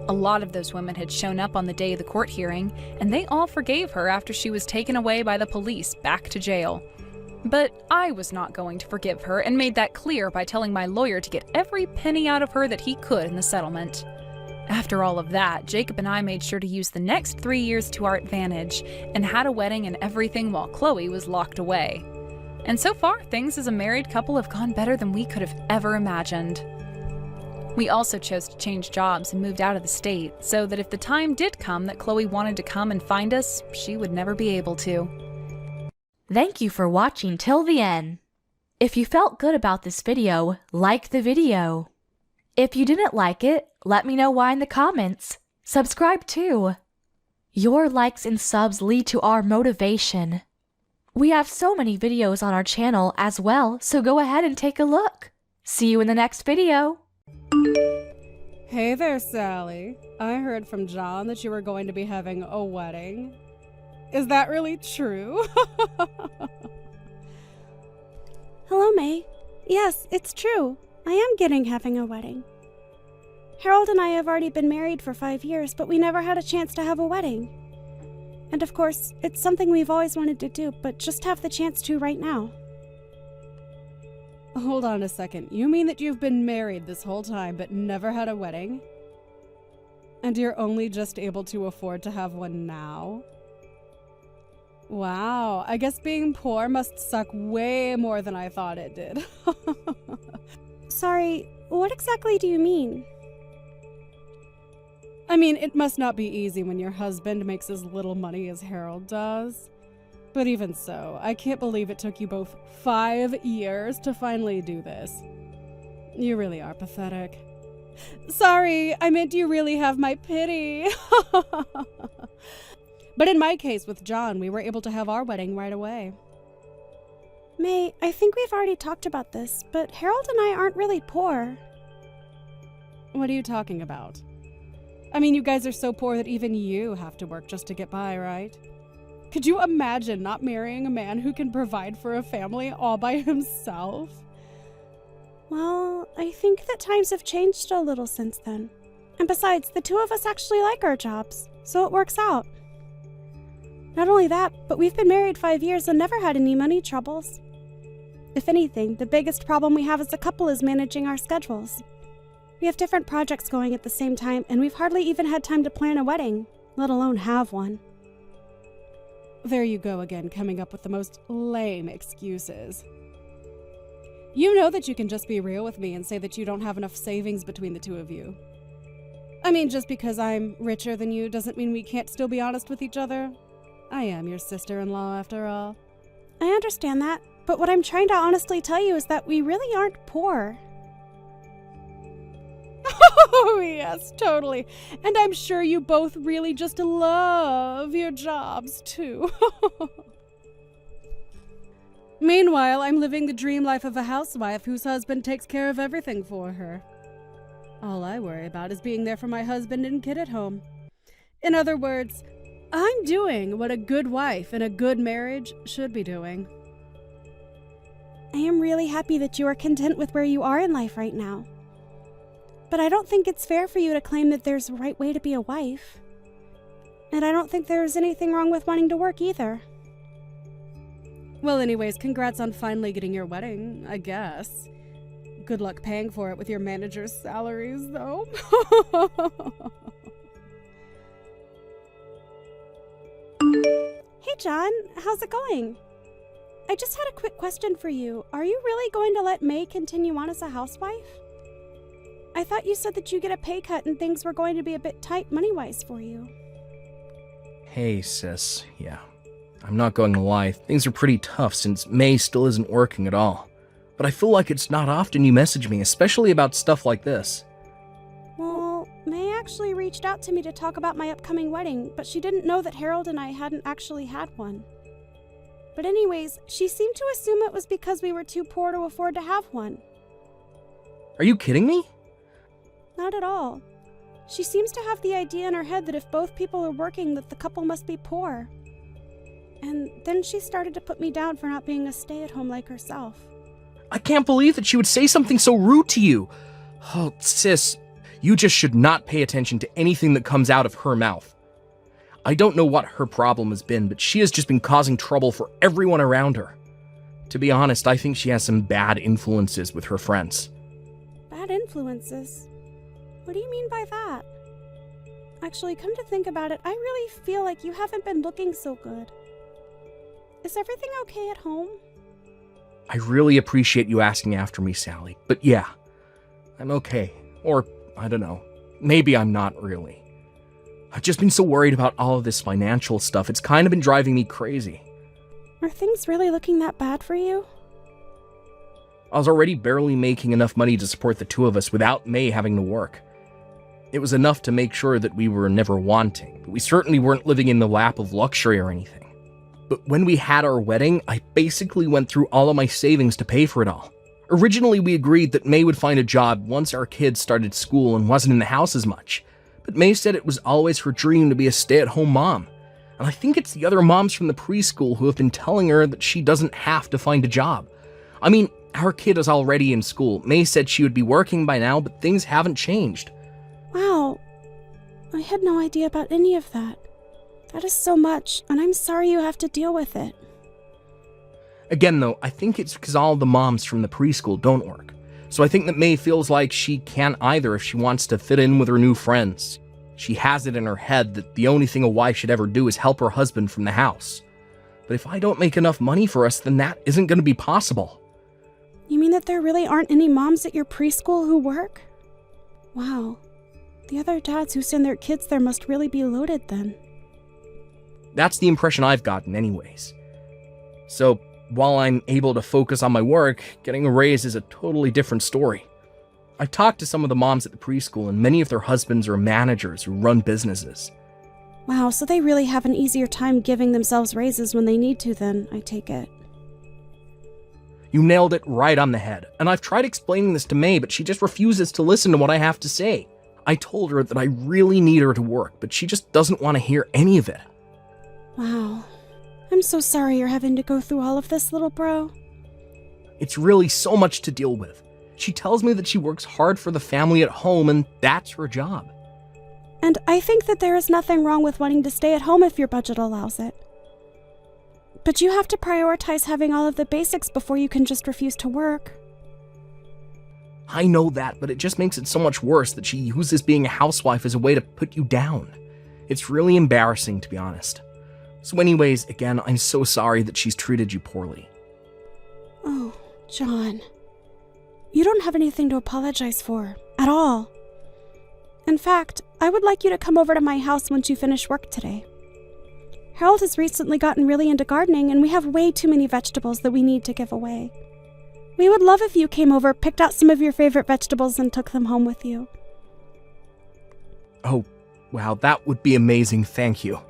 A lot of those women had shown up on the day of the court hearing, and they all forgave her after she was taken away by the police back to jail. But I was not going to forgive her and made that clear by telling my lawyer to get every penny out of her that he could in the settlement. After all of that, Jacob and I made sure to use the next 3 years to our advantage and had a wedding and everything while Chloe was locked away. And so far, things as a married couple have gone better than we could have ever imagined. We also chose to change jobs and moved out of the state, so that if the time did come that Chloe wanted to come and find us, she would never be able to. Thank you for watching till the end. If you felt good about this video, like the video. If you didn't like it, let me know why in the comments. Subscribe too. Your likes and subs lead to our motivation. We have so many videos on our channel as well, so go ahead and take a look. See you in the next video. Hey there, Sally. I heard from John that you were going to be having a wedding. Is that really true? Hello, May. Yes, it's true. I am having a wedding. Harold and I have already been married for 5 years, but we never had a chance to have a wedding. And of course, it's something we've always wanted to do, but just have the chance to right now. Hold on a second. You mean that you've been married this whole time, but never had a wedding? And you're only just able to afford to have one now? Wow, I guess being poor must suck way more than I thought it did. Sorry, what exactly do you mean? I mean, it must not be easy when your husband makes as little money as Harold does. But even so, I can't believe it took you both 5 years to finally do this. You really are pathetic. Sorry, I meant you really have my pity. But in my case with John, we were able to have our wedding right away. May, I think we've already talked about this, but Harold and I aren't really poor. What are you talking about? I mean, you guys are so poor that even you have to work just to get by, right? Could you imagine not marrying a man who can provide for a family all by himself? Well, I think that times have changed a little since then. And besides, the two of us actually like our jobs, so it works out. Not only that, but we've been married 5 years and never had any money troubles. If anything, the biggest problem we have as a couple is managing our schedules. We have different projects going at the same time, and we've hardly even had time to plan a wedding, let alone have one. There you go again, coming up with the most lame excuses. You know that you can just be real with me and say that you don't have enough savings between the two of you. I mean, just because I'm richer than you doesn't mean we can't still be honest with each other. I am your sister-in-law, after all. I understand that, but what I'm trying to honestly tell you is that we really aren't poor. Oh, yes, totally. And I'm sure you both really just love your jobs, too. Meanwhile, I'm living the dream life of a housewife whose husband takes care of everything for her. All I worry about is being there for my husband and kid at home. In other words, I'm doing what a good wife in a good marriage should be doing. I am really happy that you are content with where you are in life right now. But I don't think it's fair for you to claim that there's a right way to be a wife. And I don't think there's anything wrong with wanting to work either. Well, anyways, congrats on finally getting your wedding, I guess. Good luck paying for it with your manager's salaries, though. Hey, John, how's it going? I just had a quick question for you. Are you really going to let May continue on as a housewife? I thought you said that you get a pay cut and things were going to be a bit tight money-wise for you. Hey, sis. Yeah, I'm not going to lie. Things are pretty tough since May still isn't working at all. But I feel like it's not often you message me, especially about stuff like this. Well, May actually reached out to me to talk about my upcoming wedding, but she didn't know that Harold and I hadn't actually had one. But anyways, she seemed to assume it was because we were too poor to afford to have one. Are you kidding me? Not at all. She seems to have the idea in her head that if both people are working, that the couple must be poor. And then she started to put me down for not being a stay-at-home like herself. I can't believe that she would say something so rude to you. Oh, sis, you just should not pay attention to anything that comes out of her mouth. I don't know what her problem has been, but she has just been causing trouble for everyone around her. To be honest, I think she has some bad influences with her friends. Bad influences? What do you mean by that? Actually, come to think about it, I really feel like you haven't been looking so good. Is everything okay at home? I really appreciate you asking after me, Sally. But yeah, I'm okay. Or, I don't know, maybe I'm not really. I've just been so worried about all of this financial stuff, it's kind of been driving me crazy. Are things really looking that bad for you? I was already barely making enough money to support the two of us without May having to work. It was enough to make sure that we were never wanting, but we certainly weren't living in the lap of luxury or anything. But when we had our wedding, I basically went through all of my savings to pay for it all. Originally, we agreed that May would find a job once our kids started school and wasn't in the house as much. But May said it was always her dream to be a stay-at-home mom. And I think it's the other moms from the preschool who have been telling her that she doesn't have to find a job. I mean, our kid is already in school. May said she would be working by now, but things haven't changed. Wow. I had no idea about any of that. That is so much, and I'm sorry you have to deal with it. Again, though, I think it's because all the moms from the preschool don't work. So I think that May feels like she can't either if she wants to fit in with her new friends. She has it in her head that the only thing a wife should ever do is help her husband from the house. But if I don't make enough money for us, then that isn't going to be possible. You mean that there really aren't any moms at your preschool who work? Wow. The other dads who send their kids there must really be loaded then. That's the impression I've gotten anyways. So, while I'm able to focus on my work, getting a raise is a totally different story. I've talked to some of the moms at the preschool, and many of their husbands are managers who run businesses. Wow, so they really have an easier time giving themselves raises when they need to then, I take it. You nailed it right on the head, and I've tried explaining this to May, but she just refuses to listen to what I have to say. I told her that I really need her to work, but she just doesn't want to hear any of it. Wow. I'm so sorry you're having to go through all of this, little bro. It's really so much to deal with. She tells me that she works hard for the family at home, and that's her job. And I think that there is nothing wrong with wanting to stay at home if your budget allows it. But you have to prioritize having all of the basics before you can just refuse to work. I know that, but it just makes it so much worse that she uses being a housewife as a way to put you down. It's really embarrassing, to be honest. So anyways, again, I'm so sorry that she's treated you poorly. Oh, John. You don't have anything to apologize for, at all. In fact, I would like you to come over to my house once you finish work today. Harold has recently gotten really into gardening, and we have way too many vegetables that we need to give away. We would love if you came over, picked out some of your favorite vegetables, and took them home with you. Oh, wow, that would be amazing, thank you.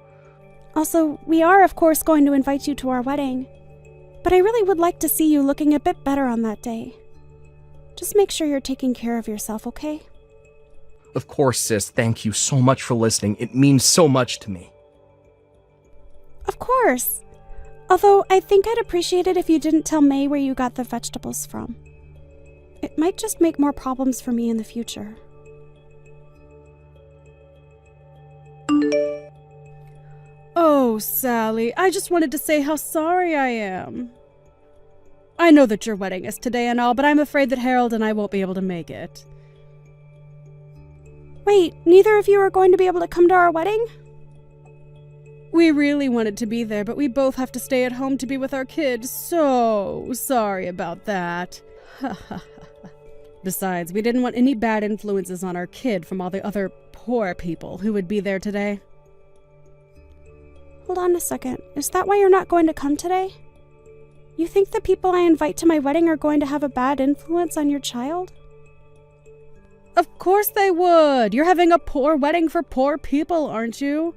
Also, we are, of course, going to invite you to our wedding. But I really would like to see you looking a bit better on that day. Just make sure you're taking care of yourself, okay? Of course, sis, thank you so much for listening. It means so much to me. Of course. Although, I think I'd appreciate it if you didn't tell May where you got the vegetables from. It might just make more problems for me in the future. Oh, Sally, I just wanted to say how sorry I am. I know that your wedding is today and all, but I'm afraid that Harold and I won't be able to make it. Wait, neither of you are going to be able to come to our wedding? We really wanted to be there, but we both have to stay at home to be with our kids. So sorry about that. Besides, we didn't want any bad influences on our kid from all the other poor people who would be there today. Hold on a second. Is that why you're not going to come today? You think the people I invite to my wedding are going to have a bad influence on your child? Of course they would. You're having a poor wedding for poor people, aren't you?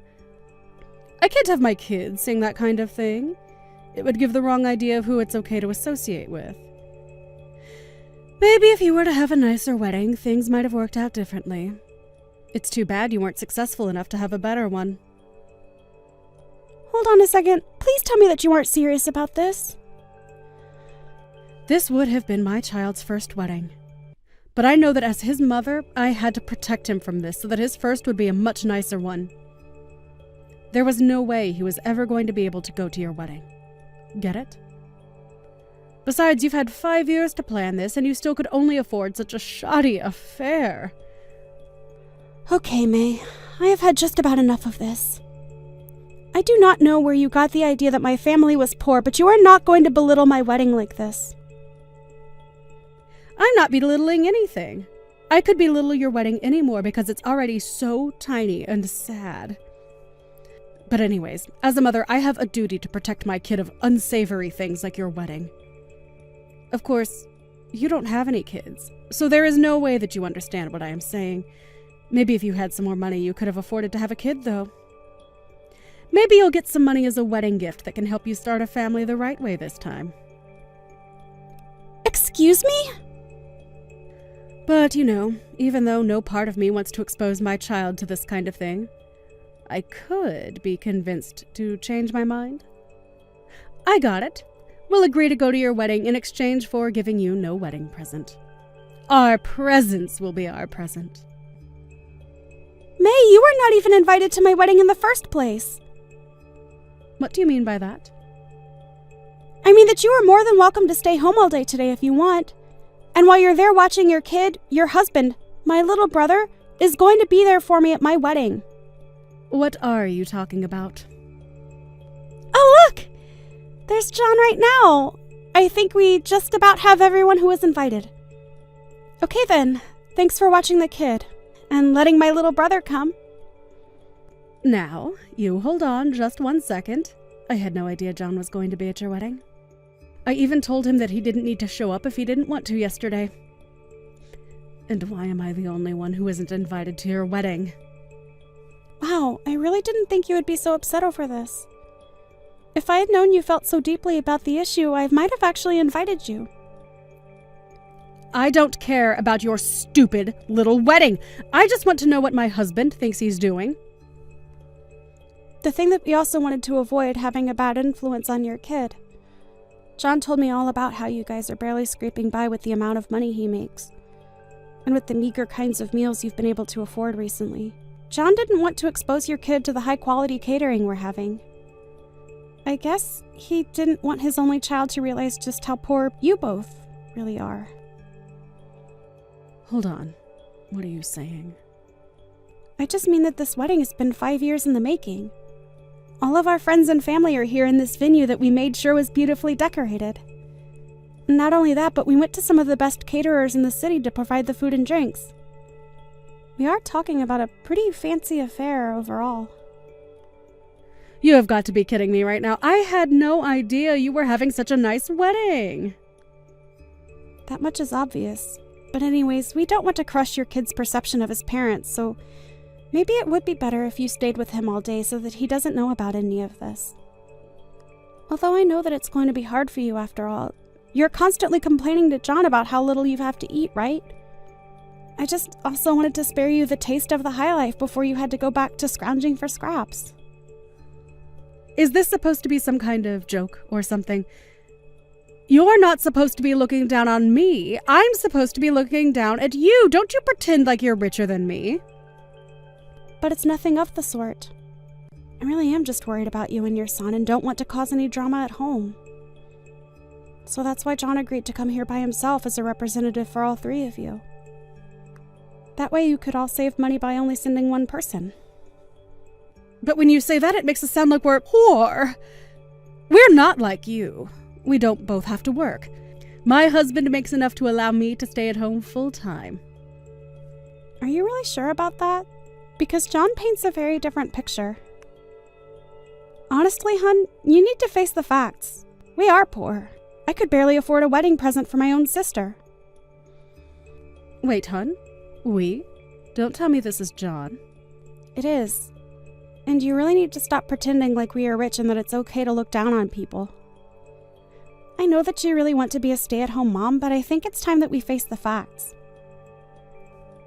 I can't have my kids saying that kind of thing. It would give the wrong idea of who it's okay to associate with. Maybe if you were to have a nicer wedding, things might have worked out differently. It's too bad you weren't successful enough to have a better one. Hold on a second. Please tell me that you aren't serious about this. This would have been my child's first wedding. But I know that as his mother, I had to protect him from this so that his first would be a much nicer one. There was no way he was ever going to be able to go to your wedding. Get it? Besides, you've had 5 years to plan this, and you still could only afford such a shoddy affair. Okay, May. I have had just about enough of this. I do not know where you got the idea that my family was poor, but you are not going to belittle my wedding like this. I'm not belittling anything. I could belittle your wedding anymore because it's already so tiny and sad. But anyways, as a mother, I have a duty to protect my kid of unsavory things like your wedding. Of course, you don't have any kids, so there is no way that you understand what I am saying. Maybe if you had some more money, you could have afforded to have a kid, though. Maybe you'll get some money as a wedding gift that can help you start a family the right way this time. Excuse me? But, you know, even though no part of me wants to expose my child to this kind of thing, I could be convinced to change my mind. I got it. We'll agree to go to your wedding in exchange for giving you no wedding present. Our presents will be our present. May, you were not even invited to my wedding in the first place. What do you mean by that? I mean that you are more than welcome to stay home all day today if you want. And while you're there watching your kid, your husband, my little brother, is going to be there for me at my wedding. What are you talking about? Oh, look! There's John right now. I think we just about have everyone who was invited. Okay then, thanks for watching the kid, and letting my little brother come. Now, you hold on just 1 second. I had no idea John was going to be at your wedding. I even told him that he didn't need to show up if he didn't want to yesterday. And why am I the only one who isn't invited to your wedding? Wow, I really didn't think you would be so upset over this. If I had known you felt so deeply about the issue, I might have actually invited you. I don't care about your stupid little wedding. I just want to know what my husband thinks he's doing. The thing that we also wanted to avoid having a bad influence on your kid. John told me all about how you guys are barely scraping by with the amount of money he makes, and with the meager kinds of meals you've been able to afford recently. John didn't want to expose your kid to the high-quality catering we're having. I guess he didn't want his only child to realize just how poor you both really are. Hold on. What are you saying? I just mean that this wedding has been 5 years in the making. All of our friends and family are here in this venue that we made sure was beautifully decorated. Not only that, but we went to some of the best caterers in the city to provide the food and drinks. We are talking about a pretty fancy affair overall. You have got to be kidding me right now. I had no idea you were having such a nice wedding. That much is obvious. But anyways, we don't want to crush your kid's perception of his parents, so maybe it would be better if you stayed with him all day so that he doesn't know about any of this. Although I know that it's going to be hard for you after all. You're constantly complaining to John about how little you have to eat, right? I just also wanted to spare you the taste of the high life before you had to go back to scrounging for scraps. Is this supposed to be some kind of joke or something? You're not supposed to be looking down on me. I'm supposed to be looking down at you. Don't you pretend like you're richer than me. But it's nothing of the sort. I really am just worried about you and your son and don't want to cause any drama at home. So that's why John agreed to come here by himself as a representative for all three of you. That way you could all save money by only sending one person. But when you say that, it makes us sound like we're poor. We're not like you. We don't both have to work. My husband makes enough to allow me to stay at home full time. Are you really sure about that? Because John paints a very different picture. Honestly, hun, you need to face the facts. We are poor. I could barely afford a wedding present for my own sister. Wait, hun? We? Don't tell me this is John. It is. And you really need to stop pretending like we are rich and that it's okay to look down on people. I know that you really want to be a stay-at-home mom, but I think it's time that we face the facts.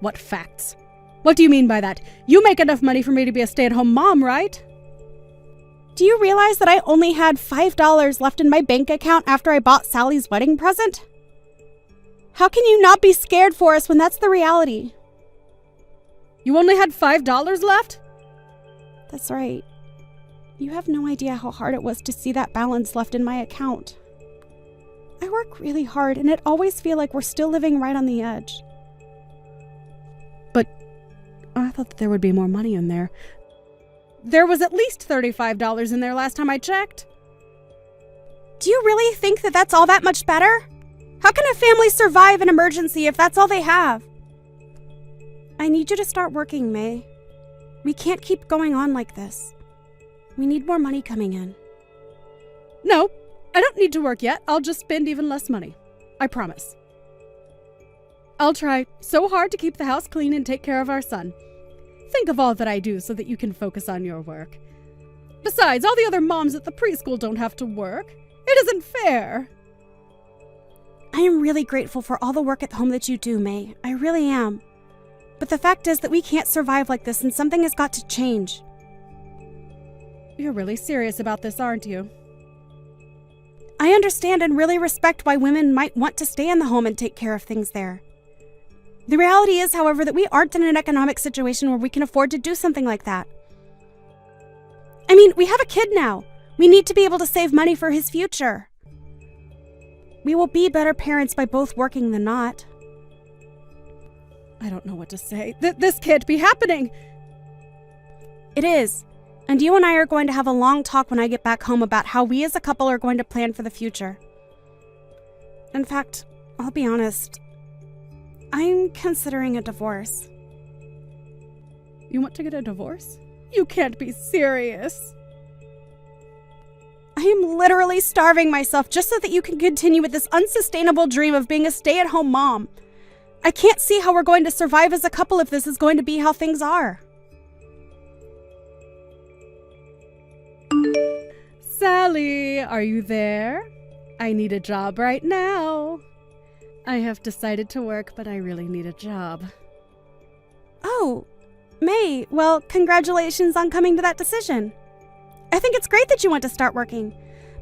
What facts? What do you mean by that? You make enough money for me to be a stay-at-home mom, right? Do you realize that I only had $5 left in my bank account after I bought Sally's wedding present? How can you not be scared for us when that's the reality? You only had $5 left? That's right. You have no idea how hard it was to see that balance left in my account. I work really hard, and it always feels like we're still living right on the edge. But I thought that there would be more money in there. There was at least $35 in there last time I checked. Do you really think that that's all that much better? How can a family survive an emergency if that's all they have? I need you to start working, May. We can't keep going on like this. We need more money coming in. No, I don't need to work yet. I'll just spend even less money. I promise. I'll try so hard to keep the house clean and take care of our son. Think of all that I do so that you can focus on your work. Besides, all the other moms at the preschool don't have to work. It isn't fair. I am really grateful for all the work at home that you do, May. I really am. But the fact is that we can't survive like this and something has got to change. You're really serious about this, aren't you? I understand and really respect why women might want to stay in the home and take care of things there. The reality is, however, that we aren't in an economic situation where we can afford to do something like that. I mean, we have a kid now. We need to be able to save money for his future. We will be better parents by both working than not. I don't know what to say. This can't be happening. It is. And you and I are going to have a long talk when I get back home about how we as a couple are going to plan for the future. In fact, I'll be honest. I'm considering a divorce. You want to get a divorce? You can't be serious. I am literally starving myself just so that you can continue with this unsustainable dream of being a stay-at-home mom. I can't see how we're going to survive as a couple if this is going to be how things are. Sally, are you there? I need a job right now. I have decided to work, but I really need a job. Oh, May, well, congratulations on coming to that decision. I think it's great that you want to start working,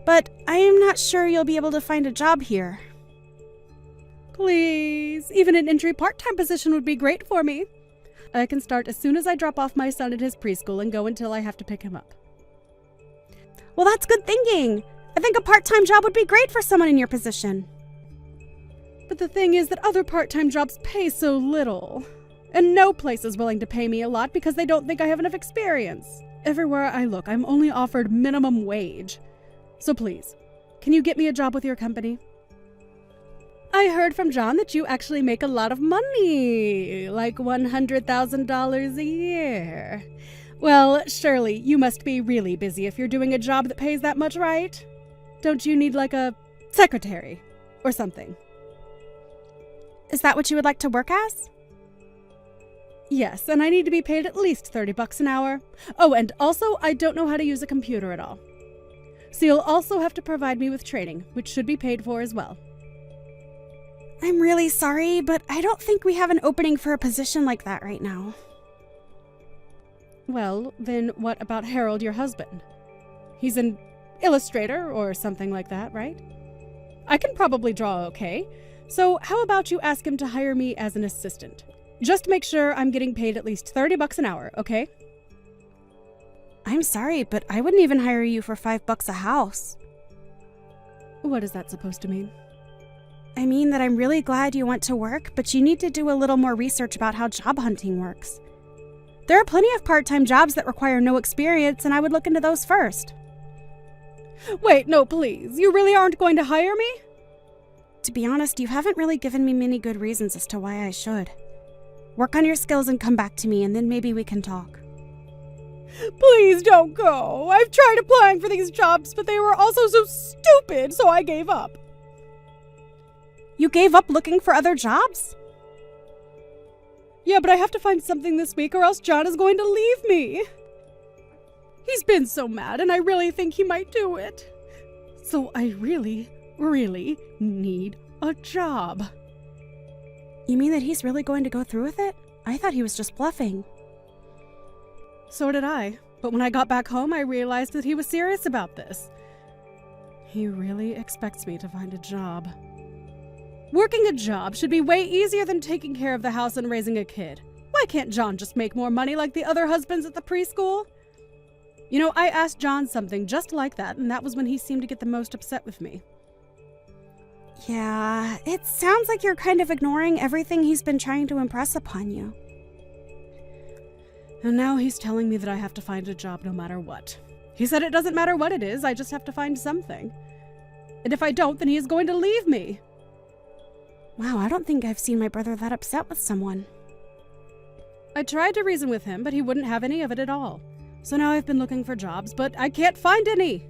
but I am not sure you'll be able to find a job here. Please, even an entry part-time position would be great for me. I can start as soon as I drop off my son at his preschool and go until I have to pick him up. Well, that's good thinking. I think a part-time job would be great for someone in your position. But the thing is that other part-time jobs pay so little. And no place is willing to pay me a lot because they don't think I have enough experience. Everywhere I look, I'm only offered minimum wage. So please, can you get me a job with your company? I heard from John that you actually make a lot of money, like $100,000 a year. Well, surely you must be really busy if you're doing a job that pays that much, right? Don't you need like a secretary or something? Is that what you would like to work as? Yes, and I need to be paid at least $30 an hour. Oh, and also, I don't know how to use a computer at all. So you'll also have to provide me with training, which should be paid for as well. I'm really sorry, but I don't think we have an opening for a position like that right now. Well, then what about Harold, your husband? He's an illustrator or something like that, right? I can probably draw okay. So how about you ask him to hire me as an assistant? Just make sure I'm getting paid at least $30 an hour, okay? I'm sorry, but I wouldn't even hire you for $5 a house. What is that supposed to mean? I mean that I'm really glad you went to work, but you need to do a little more research about how job hunting works. There are plenty of part-time jobs that require no experience, and I would look into those first. Wait, no, please. You really aren't going to hire me? To be honest, you haven't really given me many good reasons as to why I should. Work on your skills and come back to me, and then maybe we can talk. Please don't go. I've tried applying for these jobs, but they were also so stupid, so I gave up. You gave up looking for other jobs? Yeah, but I have to find something this week or else John is going to leave me. He's been so mad, and I really think he might do it. So I really need a job. You mean that he's really going to go through with it? I thought he was just bluffing. So did I, but when I got back home, I realized that he was serious about this. He really expects me to find a job. Working a job should be way easier than taking care of the house and raising a kid. Why can't John just make more money like the other husbands at the preschool? You know, I asked John something just like that, and that was when he seemed to get the most upset with me. Yeah, it sounds like you're kind of ignoring everything he's been trying to impress upon you. And now he's telling me that I have to find a job no matter what. He said it doesn't matter what it is, I just have to find something. And if I don't, then he is going to leave me. Wow, I don't think I've seen my brother that upset with someone. I tried to reason with him, but he wouldn't have any of it at all. So now I've been looking for jobs, but I can't find any.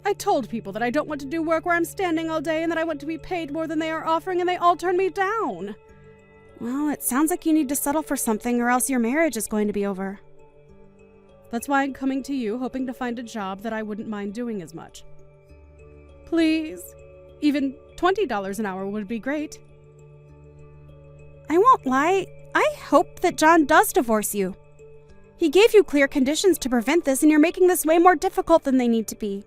I told people that I don't want to do work where I'm standing all day and that I want to be paid more than they are offering, and they all turn me down. Well, it sounds like you need to settle for something or else your marriage is going to be over. That's why I'm coming to you, hoping to find a job that I wouldn't mind doing as much. Please, even $20 an hour would be great. I won't lie, I hope that John does divorce you. He gave you clear conditions to prevent this, and you're making this way more difficult than they need to be.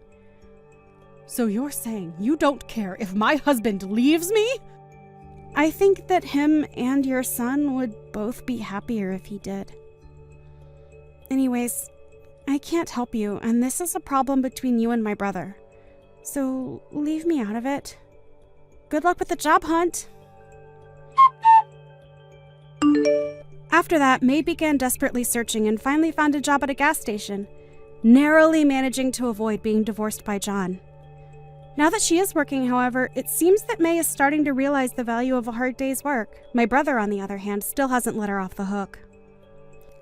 So you're saying you don't care if my husband leaves me? I think that him and your son would both be happier if he did. Anyways, I can't help you, and this is a problem between you and my brother. So leave me out of it. Good luck with the job hunt. After that, May began desperately searching and finally found a job at a gas station, narrowly managing to avoid being divorced by John. Now that she is working, however, it seems that May is starting to realize the value of a hard day's work. My brother, on the other hand, still hasn't let her off the hook.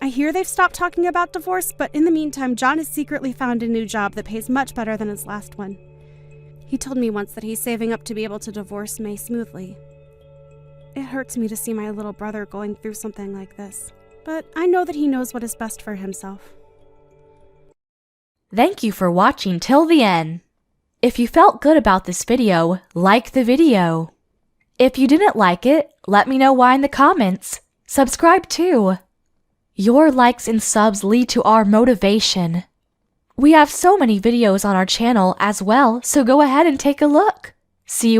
I hear they've stopped talking about divorce, but in the meantime, John has secretly found a new job that pays much better than his last one. He told me once that he's saving up to be able to divorce May smoothly. It hurts me to see my little brother going through something like this, but I know that he knows what is best for himself. Thank you for watching till the end. If you felt good about this video, like the video. If you didn't like it, let me know why in the comments. Subscribe too. Your likes and subs lead to our motivation. We have so many videos on our channel as well, so go ahead and take a look. See you in